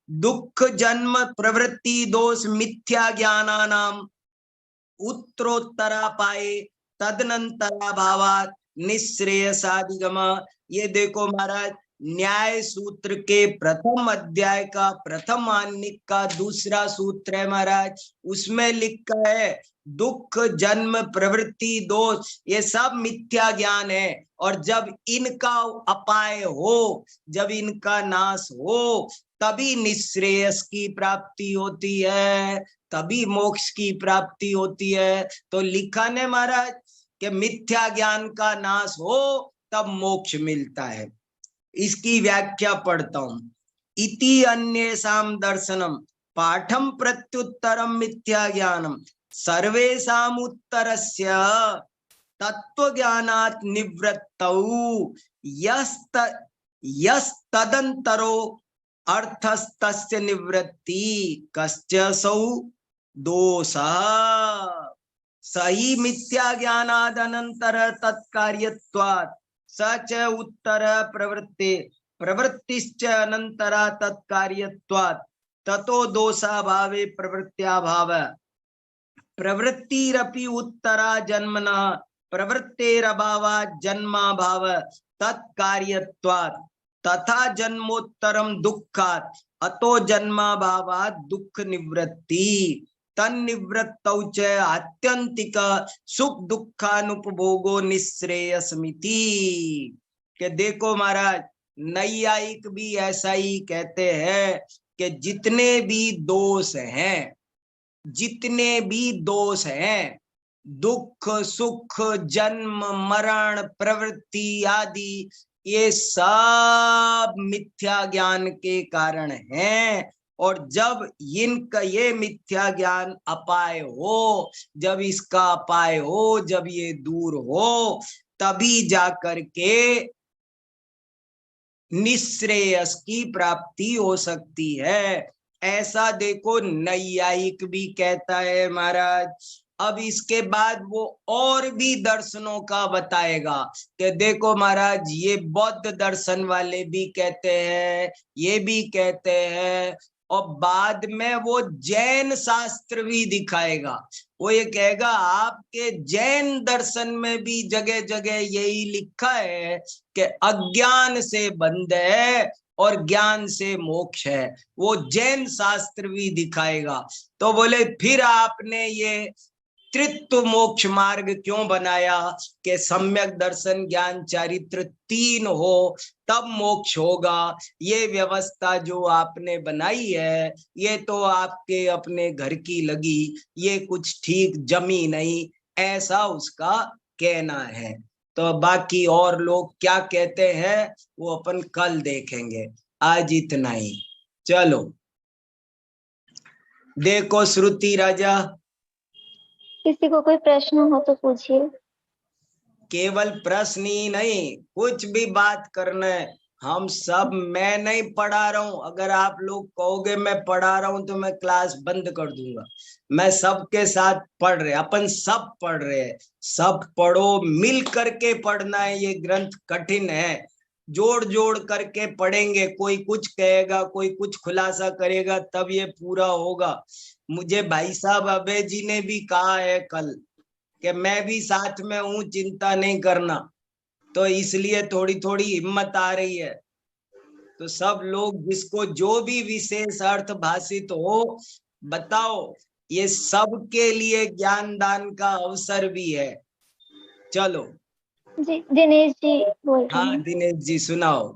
दुख जन्म प्रवृत्ति दोष मिथ्या ज्ञाना नाम उत्तरोत्तरा पाए तदनंतरा भावात निःश्रेयसाधिगम। ये देखो महाराज, न्याय सूत्र के प्रथम अध्याय का प्रथम आन्निक का दूसरा सूत्र है महाराज। उसमें लिखा है दुख जन्म प्रवृत्ति दोष ये सब मिथ्या ज्ञान है, और जब इनका अपाय हो, जब इनका नाश हो, तभी निःश्रेयस की प्राप्ति होती है, तभी मोक्ष की प्राप्ति होती है। तो लिखा ने महाराज कि मिथ्या ज्ञान का नाश हो तब मोक्ष मिलता है। इसकी व्याख्या पढ़ता हूं। इति अन्येषाम दर्शनम पाठम प्रत्युत्तरम मिथ्या ज्ञानम सर्वेषाम उत्तरस्य तत्वज्ञानात् निवृत्तौ यस्तदन्तरो अर्थस्तस्य निवृत्ति कश्चसौ दोषः सही मिथ्या ज्ञानाद अनंतर तत्कार्यत्वात् सच उत्तर प्रवृत्ति प्रवृत्तिश्च अनंतरा तत्कार्यत्वात् ततो दोषाभावे प्रवृत्त्याभाव प्रवृत्तिरपि उत्तरा जन्मनः प्रवृत्तेरभावात् जन्माभाव तत्कार्यत्वात् तथा जन्मोत्तरम दुःखात् अतो जन्माभावात् दुःख निवृत्ति तन्निवृत्तौ च आत्यंतिक सुख दुःखानुपभोगो निःश्रेयसमिति। कि देखो महाराज, नैयायिक भी ऐसा ही कहते हैं कि जितने भी दोष हैं, जितने भी दोष हैं, दुख सुख जन्म मरण प्रवृत्ति आदि, ये सब मिथ्या ज्ञान के कारण हैं। और जब इनका ये मिथ्या ज्ञान अपाय हो, जब इसका अपाय हो, जब ये दूर हो, तभी जाकर के निःश्रेयस की प्राप्ति हो सकती है। ऐसा देखो नैयायिक भी कहता है महाराज। अब इसके बाद वो और भी दर्शनों का बताएगा कि देखो महाराज, ये बौद्ध दर्शन वाले भी कहते हैं, ये भी कहते हैं, और बाद में वो जैन शास्त्र भी दिखाएगा। वो ये कहेगा आपके जैन दर्शन में भी जगह जगह यही लिखा है कि अज्ञान से बंध है और ज्ञान से मोक्ष है। वो जैन शास्त्र भी दिखाएगा। तो बोले फिर आपने ये त्रित्व मोक्ष मार्ग क्यों बनाया कि सम्यक दर्शन ज्ञान चारित्र 3 हो तब मोक्ष होगा। ये व्यवस्था जो आपने बनाई है ये तो आपके अपने घर की लगी, ये कुछ ठीक जमी नहीं, ऐसा उसका कहना है। तो बाकी और लोग क्या कहते हैं वो अपन कल देखेंगे। आज इतना ही। चलो देखो श्रुति राजा, किसी को कोई प्रश्न हो तो पूछिए। केवल प्रश्न ही नहीं, कुछ भी बात करना है। हम सब, मैं नहीं पढ़ा रहा हूं, अगर आप लोग कहोगे मैं पढ़ा रहा हूं तो मैं क्लास बंद कर दूंगा। मैं सबके साथ पढ़ रहे, अपन सब पढ़ रहे हैं। सब पढ़ो, मिल करके पढ़ना है। ये ग्रंथ कठिन है, जोड़ जोड़ करके पढ़ेंगे। कोई कुछ कहेगा, कोई कुछ खुलासा करेगा, तब ये पूरा होगा। मुझे भाई साहब अबे जी ने भी कहा है कल कि मैं भी साथ में हूं, चिंता नहीं करना। तो इसलिए थोड़ी थोड़ी हिम्मत आ रही है। तो सब लोग जिसको जो भी विशेष अर्थ भाषित हो बताओ, ये सबके लिए ज्ञान दान का अवसर भी है। चलो जी दिनेश जी बोल रहे हाँ हैं। दिनेश जी सुनाओ।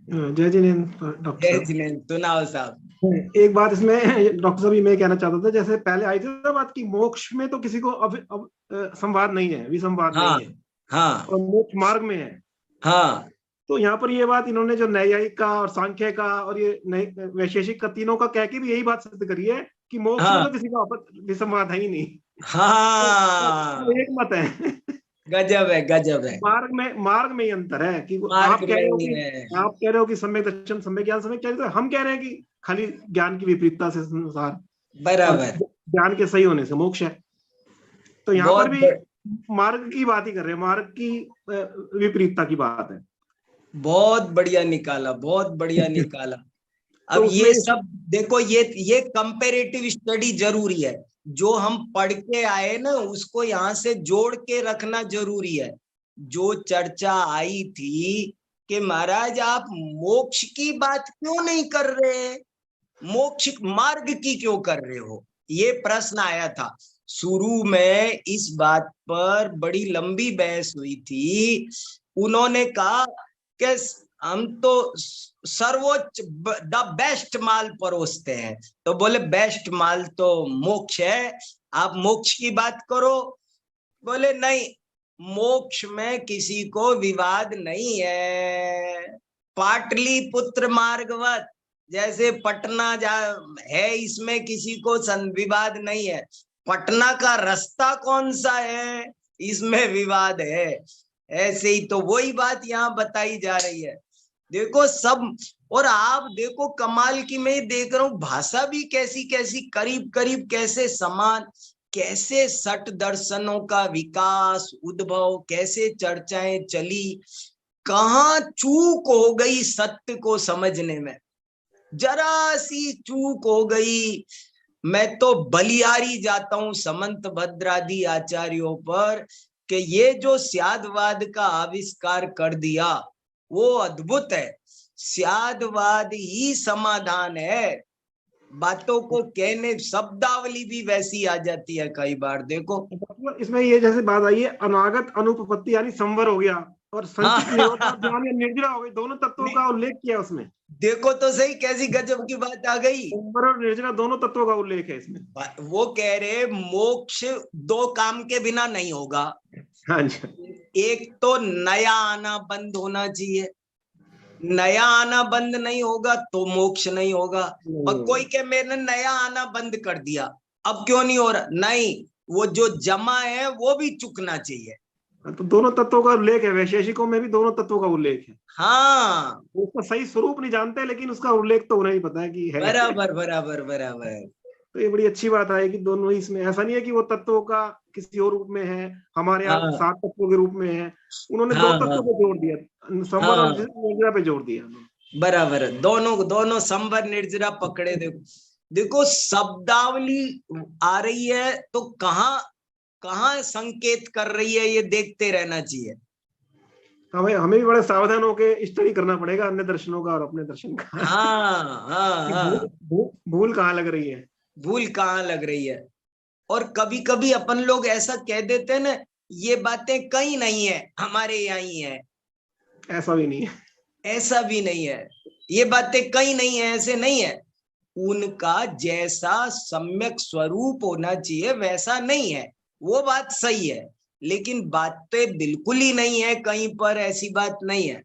जय जिनेन्द्र डॉक्टर जय साहब। जिनेन्द्र, सुनाओ साहब। एक बात इसमें डॉक्टर साहब मैं कहना चाहता था, जैसे पहले आई थी ना बात की मोक्ष में तो किसी को अब संवाद नहीं है, विसंवाद हाँ नहीं है, हाँ और मोक्ष मार्ग में है। हाँ तो यहाँ पर ये बात इन्होंने जो न्यायिक का और सांख्य का और ये वैशेषिक का तीनों का कह के भी यही बात सिद्ध करी है कि मोक्ष में तो किसी का विसंवाद है ही नहीं। हाँ, तो एक मत है। गजब है, गजब है। मार्ग में ही अंतर है कि आप कह रहे हो कि सम्यक दर्शन, सम्यक ज्ञान, सम्यक चरित्र, हम कह रहे हैं कि खाली ज्ञान की विपरीतता से संसार, बराबर, ज्ञान के सही होने से मोक्ष है। तो यहाँ पर भी मार्ग की बात ही कर रहे हैं, मार्ग की विपरीतता की बात है। बहुत बढ़िया निकाला, बहुत बढ़िया निकाला। अब तो ये सब देखो, ये कंपैरेटिव स्टडी जरूरी है। जो हम पढ़ के आए ना उसको यहाँ से जोड़ के रखना जरूरी है। जो चर्चा आई थी कि महाराज आप मोक्ष की बात क्यों नहीं कर रहे, मोक्ष मार्ग की क्यों कर रहे हो, ये प्रश्न आया था। शुरू में इस बात पर बड़ी लंबी बहस हुई थी। उन्होंने कहा कि हम तो सर्वोच्च द बेस्ट माल परोसते हैं, तो बोले बेस्ट माल तो मोक्ष है, आप मोक्ष की बात करो। बोले नहीं, मोक्ष में किसी को विवाद नहीं है। पाटलिपुत्र मार्गवत, जैसे पटना है, इसमें किसी को विवाद नहीं है। पटना का रास्ता कौन सा है, इसमें विवाद है। ऐसे ही तो वही बात यहाँ बताई जा रही है। देखो सब, और आप देखो कमाल की, मैं देख रहा हूँ भाषा भी कैसी कैसी करीब करीब कैसे समान, कैसे सठ दर्शनों का विकास उद्भव, कैसे चर्चाएं चली, कहाँ चूक हो गई सत्य को समझने में, जरा सी चूक हो गई। मैं तो बलिहारी जाता हूं समंत भद्रादि आचार्यों पर कि ये जो स्यादवाद का आविष्कार कर दिया वो अद्भुत है। स्यादवाद ही समाधान है। बातों को कहने, शब्दावली भी वैसी आ जाती है कई बार। देखो इसमें ये जैसे बात आई है, अनागत अनुपपत्ति यानी संवर हो गया, और संचित निरोधाध्यान या निर्जरा हो गई, दोनों तत्वों का उल्लेख किया उसमें। देखो तो सही कैसी गजब की बात आ गई। संवर और निर्जरा दोनों तत्वों का उल्लेख है इसमें। वो कह रहे मोक्ष दो काम के बिना नहीं होगा। हाँ जी। एक तो नया आना बंद होना चाहिए, नया आना बंद नहीं होगा तो मोक्ष नहीं होगा। और कोई के मैंने नया आना बंद कर दिया, अब क्यों नहीं हो रहा, नहीं, वो जो जमा है वो भी चुकना चाहिए। तो दोनों तत्वों का उल्लेख है, वैशेषिकों में भी दोनों तत्वों का उल्लेख है। हाँ, उसका सही स्वरूप नहीं जानते, लेकिन उसका उल्लेख तो उन्हें ही पता है कि है। बराबर बराबर बराबर। तो ये बड़ी अच्छी बात है कि दोनों ही इसमें, ऐसा नहीं है कि वो तत्वों का किसी और रूप में है, हमारे यहाँ 7 तत्वों के रूप में है। उन्होंने 2 तत्वों को जोड़ दिया, संवर और निर्जरा पे जोड़ दिया। बराबर, दोनों संवर निर्जरा पकड़े। देखो शब्दावली आ रही है तो कहाँ संकेत कर रही है, ये देखते रहना चाहिए। हमें भी बड़े सावधान होकर स्टडी करना पड़ेगा अन्य दर्शनों का और अपने दर्शन का। हाँ। भूल कहाँ लग रही है, भूल कहाँ लग रही है। और कभी कभी अपन लोग ऐसा कह देते हैं ना, ये बातें कहीं नहीं है, हमारे यहाँ ही है। ऐसा भी नहीं है, ऐसा भी नहीं है, ये बातें कहीं नहीं है, ऐसे नहीं है। उनका जैसा सम्यक स्वरूप होना चाहिए वैसा नहीं है, वो बात सही है। लेकिन बातें बिल्कुल ही नहीं है कहीं पर, ऐसी बात नहीं है।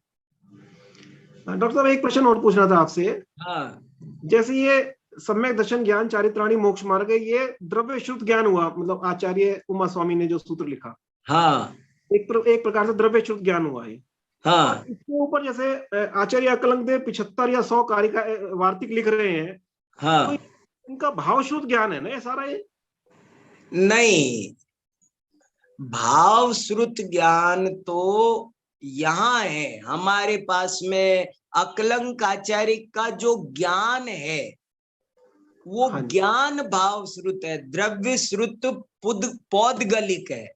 डॉक्टर साहब एक प्रश्न और पूछना था आपसे। हाँ, जैसे ये सम्यक दर्शन ज्ञान चारित्राणी मोक्ष मार्ग है, ये द्रव्य शुद्ध ज्ञान हुआ, मतलब आचार्य उमा स्वामी ने जो सूत्र लिखा, हाँ, एक प्रकार से द्रव्य शुद्ध ज्ञान हुआ है। हाँ, इसके ऊपर जैसे आचार्य अकलंक देव 75 या 100 कारिका वार्तिक लिख रहे हैं, हाँ, तो इनका भाव शुद्ध ज्ञान है ना ये सारा? ये नहीं, भाव श्रुत ज्ञान तो यहाँ है हमारे पास में। अकलंक आचार्य का जो ज्ञान है वो ज्ञान भाव श्रुत है, द्रव्य श्रुत पौदगलिक है।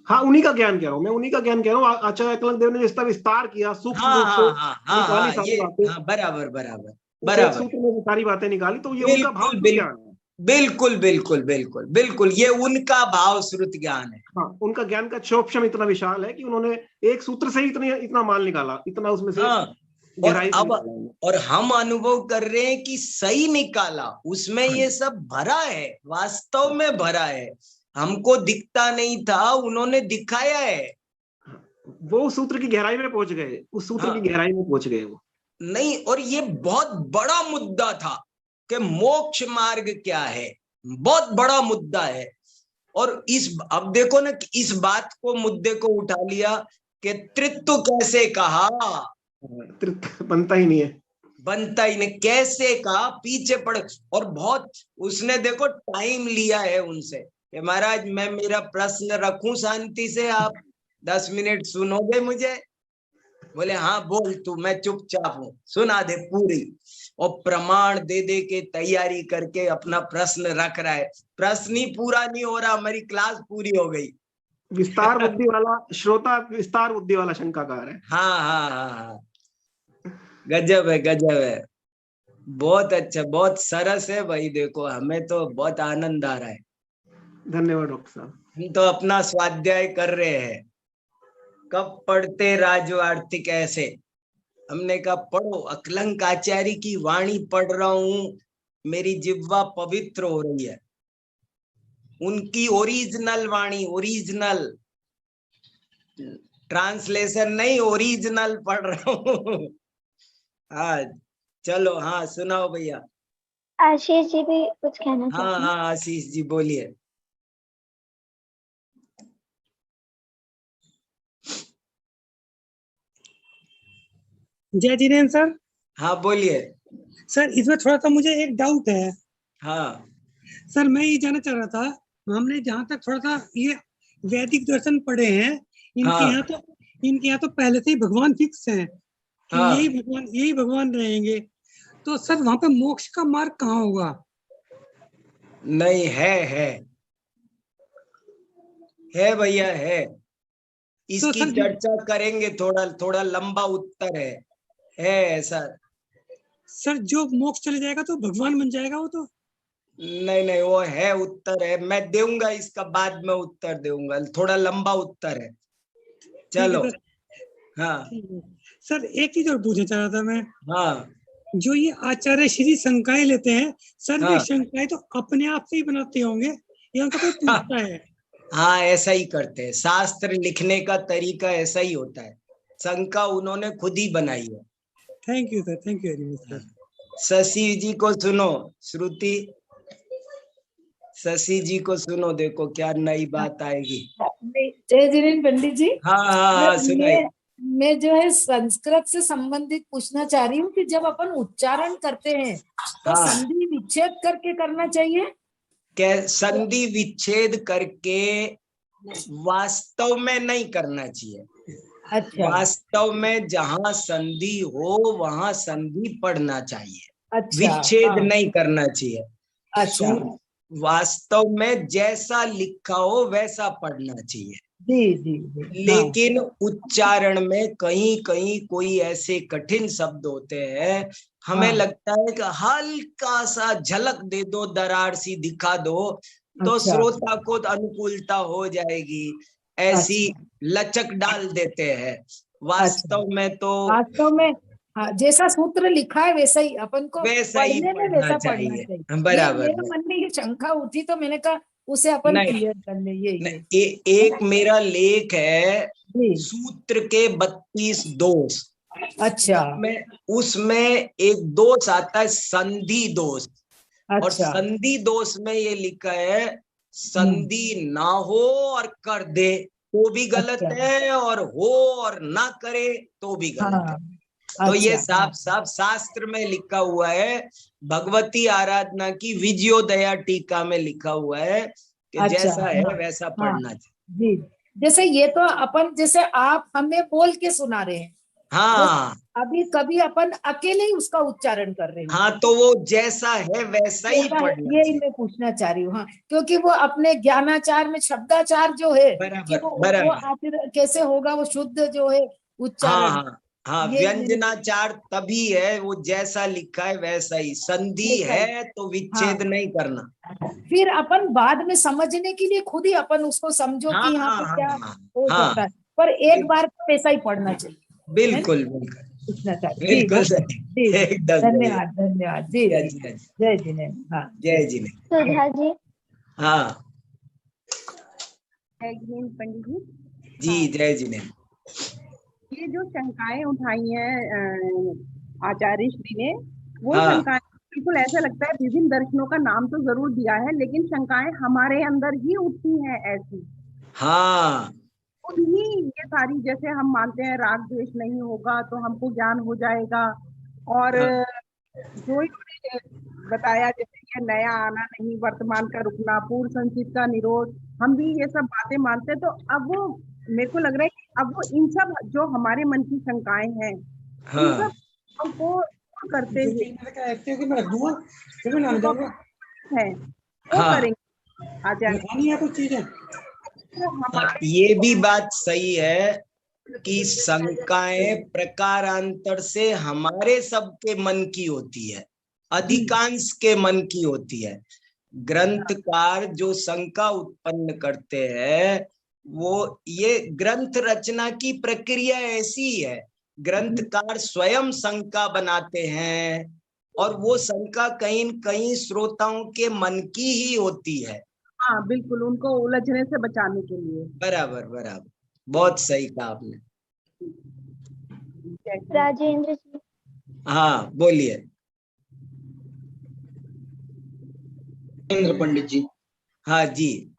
हाँ, उन्हीं का ज्ञान कह रहा हूँ मैं, उन्हीं का ज्ञान कह रहा हूँ। आचार्य अकलंक देव ने जिसका विस्तार किया, सूक्ष्म रूप से निकाली सारी बातें। बराबर बराबर बराबर, सूत्र में सारी बातें निकाली, तो ये उनका भाव ज्ञान है। बिल्कुल बिल्कुल बिल्कुल बिल्कुल, ये उनका भाव श्रुत ज्ञान है। हाँ, उनका ज्ञान का क्षोभक्षम इतना विशाल है कि उन्होंने एक सूत्र से ही इतना माल निकाला, इतना उसमें से गहराई से अब निकाला। और हम अनुभव कर रहे हैं कि सही निकाला, उसमें ये सब भरा है, वास्तव में भरा है, हमको दिखता नहीं था, उन्होंने दिखाया है। वो सूत्र की गहराई में पहुंच गए, उस सूत्र की गहराई में पहुंच गए वो। नहीं, और ये बहुत बड़ा मुद्दा था कि मोक्ष मार्ग क्या है, बहुत बड़ा मुद्दा है। और अब देखो ना कि इस बात को, मुद्दे को उठा लिया कि तृत्व कैसे कहा, तृत्व बनता ही नहीं है, बनता ही नहीं, कैसे कहा, पीछे पड़। और बहुत उसने देखो टाइम लिया है उनसे कि महाराज मैं मेरा प्रश्न रखूं शांति से, आप 10 मिनट सुनोगे मुझे? बोले हाँ बोल तू, मैं चुपचाप हूँ, सुना दे पूरी। और प्रमाण दे दे के तैयारी करके अपना प्रश्न रख रहा है, प्रश्न ही पूरा नहीं हो रहा, हमारी क्लास पूरी हो गई। विस्तार बुद्धि वाला श्रोता, विस्तार बुद्धि वाला शंकाकार है। हाँ हाँ हाँ हाँ, गजब है, गजब है, बहुत अच्छा, बहुत सरस है भाई। देखो हमें तो बहुत आनंद आ रहा है। धन्यवाद डॉक्टर साहब। हम तो अपना स्वाध्याय कर रहे हैं। कब पढ़ते राजू आर्थिक ऐसे, हमने कहा पढ़ो, अकलंक आचार्य की वाणी पढ़ रहा हूं, मेरी जिह्वा पवित्र हो रही है, उनकी ओरिजिनल वाणी, ओरिजिनल ट्रांसलेशन नहीं, ओरिजिनल पढ़ रहा हूँ। हाँ चलो, हाँ सुनाओ भैया। आशीष जी भी कुछ कहना हाँ चाहते हैं। हाँ आशीष जी बोलिए। जय जिनेन्द्र सर। हाँ बोलिए। सर इसमें थोड़ा सा मुझे एक डाउट है। हाँ सर मैं ये जानना चाह रहा था, हमने जहाँ तक थोड़ा सा ये वैदिक दर्शन पढ़े हैं, इनके यहाँ तो पहले से ही भगवान फिक्स हैं कि हाँ। यही भगवान रहेंगे, तो सर वहां पे मोक्ष का मार्ग कहाँ होगा? नहीं, है भैया, है। इसकी तो चर्चा करेंगे, थोड़ा थोड़ा लंबा उत्तर है ऐसा। सर जो मोक्ष चले जाएगा तो भगवान बन जाएगा वो तो? नहीं, वो है, उत्तर है, मैं दूंगा इसका, बाद में उत्तर दूंगा, थोड़ा लंबा उत्तर है। चलो। हाँ सर एक चीज और पूछना चाह रहा था मैं। हाँ जो ये आचार्य श्री शंकाएं लेते हैं सर, हाँ। ये शंकाएं तो अपने आप से ही बनाते होंगे या उनका कोई पूछता है? हाँ ऐसा ही करते हैं, शास्त्र लिखने का तरीका ऐसा ही होता है, शंका उन्होंने खुद ही बनाई है। Thank you sir, thank you very much sir. Shashi ji को सुनो, श्रुति, शशि जी को सुनो, देखो क्या नई बात आएगी। जय जिनेन्द्र पंडित जी। हाँ सुनाइए। मैं जो है संस्कृत से संबंधित पूछना चाह रही हूँ कि जब अपन उच्चारण करते हैं तो संधि विच्छेद करके करना चाहिए? क्या संधि विच्छेद करके वास्तव में नहीं करना चाहिए। अच्छा। वास्तव में जहाँ संधि हो वहां संधि पढ़ना चाहिए। अच्छा। विच्छेद नहीं करना चाहिए। अच्छा। वास्तव में जैसा लिखा हो वैसा पढ़ना चाहिए। जी। लेकिन उच्चारण में कहीं कहीं कोई ऐसे कठिन शब्द होते हैं, हमें लगता है कि हल्का सा झलक दे दो, दरार सी दिखा दो तो श्रोता को अनुकूलता हो जाएगी, ऐसी लचक डाल देते हैं। वास्तव में तो जैसा सूत्र लिखा है वैसा ही अपन को वैसा ही पढ़ना चाहिए। बराबर। मेरे मन में ये शंका उठी तो मैंने कहा उसे अपन क्लियर कर ले। ये एक मेरा लेख है सूत्र के 32 दोष। अच्छा। उसमें एक दोष आता है संधि दोष। अच्छा। और संधि दोष में ये लिखा है संधि ना हो और कर दे तो भी गलत है, और हो और ना करे तो भी गलत है। तो ये साफ साफ शास्त्र में लिखा हुआ है, भगवती आराधना की विजयोदया टीका में लिखा हुआ है कि जैसा है वैसा पढ़ना चाहिए। जी, जैसे ये तो अपन, जैसे आप हमें बोल के सुना रहे हैं, हाँ, अभी कभी अपन अकेले ही उसका उच्चारण कर रहे हैं। हाँ, तो वो जैसा है वैसा ही पढ़ना ये मैं पूछना चाह रही हूँ। हाँ, क्योंकि वो अपने ज्ञानाचार में शब्दाचार जो है वो आखिर कैसे होगा, वो शुद्ध जो है उच्चारण। हाँ, व्यंजनाचार तभी है, वो जैसा लिखा है वैसा ही। संधि है तो विच्छेद नहीं करना। फिर अपन बाद में समझने के लिए खुद ही अपन उसको समझो कि यहाँ पे क्या हो सकता है, पर एक बार तो ऐसा ही पढ़ना चाहिए। बिल्कुल पूछना चाहती हूँ। बिल्कुल जी, सही, जी, एकदम धन्यवाद धन्यवाद जी, जय जी, जी, जय जिनेन्द्र। हाँ जय जी ने। सुधा जी। हाँ जय हिंद पंडित जी। जी, जय जी ने। ये जो शंकाएं उठाई हैं आचार्य श्री ने, वो हाँ शंकाएं बिल्कुल ऐसा लगता है विभिन्न दर्शनों का नाम तो जरूर दिया है, लेकिन शंकाएं हमारे अंदर ही उठती हैं ऐसी। हाँ खुद ही ये सारी, जैसे हम मानते हैं राग द्वेष नहीं होगा तो हमको ज्ञान हो जाएगा, और हाँ जो इन्होंने बताया जैसे ये नया आना नहीं, वर्तमान का रुकना, पूर्व संचित का निरोध, हम भी ये सब बातें मानते हैं। तो अब वो मेरे को लग रहा है कि अब वो इन सब जो हमारे मन की शंकाएं हैं, इन हाँ सब को दूर करते हुए है वो हाँ करेंगे आचार्य। कुछ चीजें हमारे ये भी बात सही है कि शंकाएं प्रकारांतर से हमारे सबके मन की होती है, अधिकांश के मन की होती है। ग्रंथकार जो शंका उत्पन्न करते हैं, वो ये ग्रंथ रचना की प्रक्रिया ऐसी है, ग्रंथकार स्वयं शंका बनाते हैं, और वो शंका कहीं न कहीं श्रोताओं के मन की ही होती है। हाँ बिल्कुल, उनको उलझने से बचाने के लिए। बराबर बराबर, बहुत सही कहा आपने। राजेंद्र जी। हाँ बोलिए। राजेंद्र पंडित जी। हाँ जी।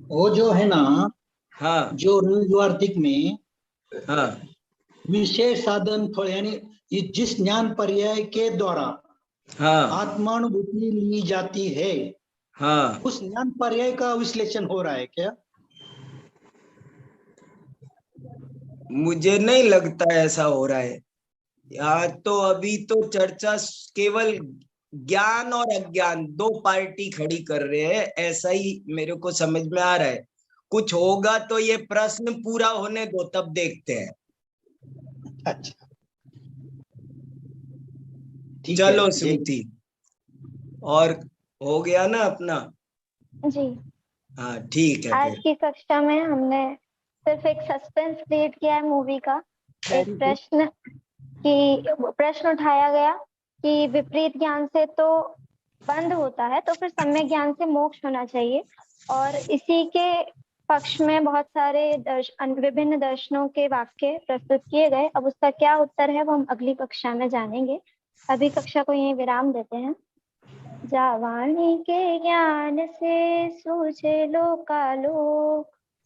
वो जो है ना, हाँ जो रविवार्तिक में हाँ विशेष साधन फल, यानी ये जिस ज्ञान पर्याय के द्वारा हाँ आत्मानुभूति ली जाती है, हाँ उस ज्ञान पर्याय का विश्लेषण हो रहा है क्या? मुझे नहीं लगता ऐसा हो रहा है यार। तो अभी तो चर्चा केवल ज्ञान और अज्ञान दो पार्टी खड़ी कर रहे हैं, ऐसा ही मेरे को समझ में आ रहा है। कुछ होगा तो ये प्रश्न पूरा होने दो, तब देखते हैं। अच्छा चलो सुमति, और हो गया ना अपना? जी हाँ ठीक है। आज की कक्षा में हमने सिर्फ एक सस्पेंस क्रिएट किया है मूवी का। एक प्रश्न उठाया गया कि विपरीत ज्ञान से तो बंध होता है, तो फिर सम्यक ज्ञान से मोक्ष होना चाहिए, और इसी के पक्ष में बहुत सारे विभिन्न दर्शनों के वाक्य प्रस्तुत किए गए। अब उसका क्या उत्तर है वो हम अगली कक्षा में जानेंगे। अभी कक्षा को यहीं विराम देते हैं। जावाणी के ज्ञान से सूझे लोकालोक,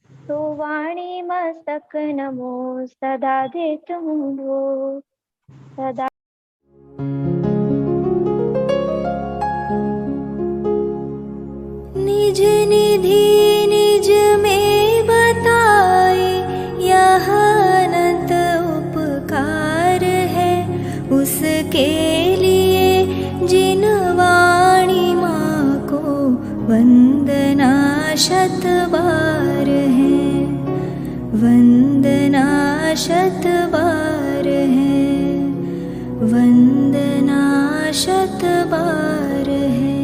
तो वाणी मस्तक नमो सदा दे तुम भोग सदा। निज निधि निज में बताए, यह अनंत उपकार है उसके लिए जिन वाणी माँ को वंदना शत बार है, वंदना शत बार है, वंदना शत बार है।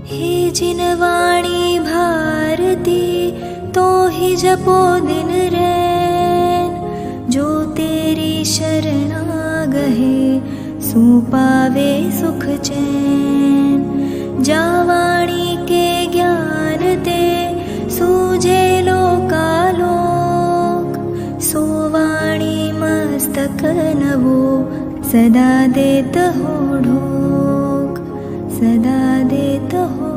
हे जिन वाणी भारती, तो ही जपो दिन रैन, जो तेरी शरणा गहे सो पावे सुख चैन। जावाणी के ज्ञान ते सूझे लोकालोक, सो वाणी मस्तक नवो सदा देत हो ढोक, सदा देत हो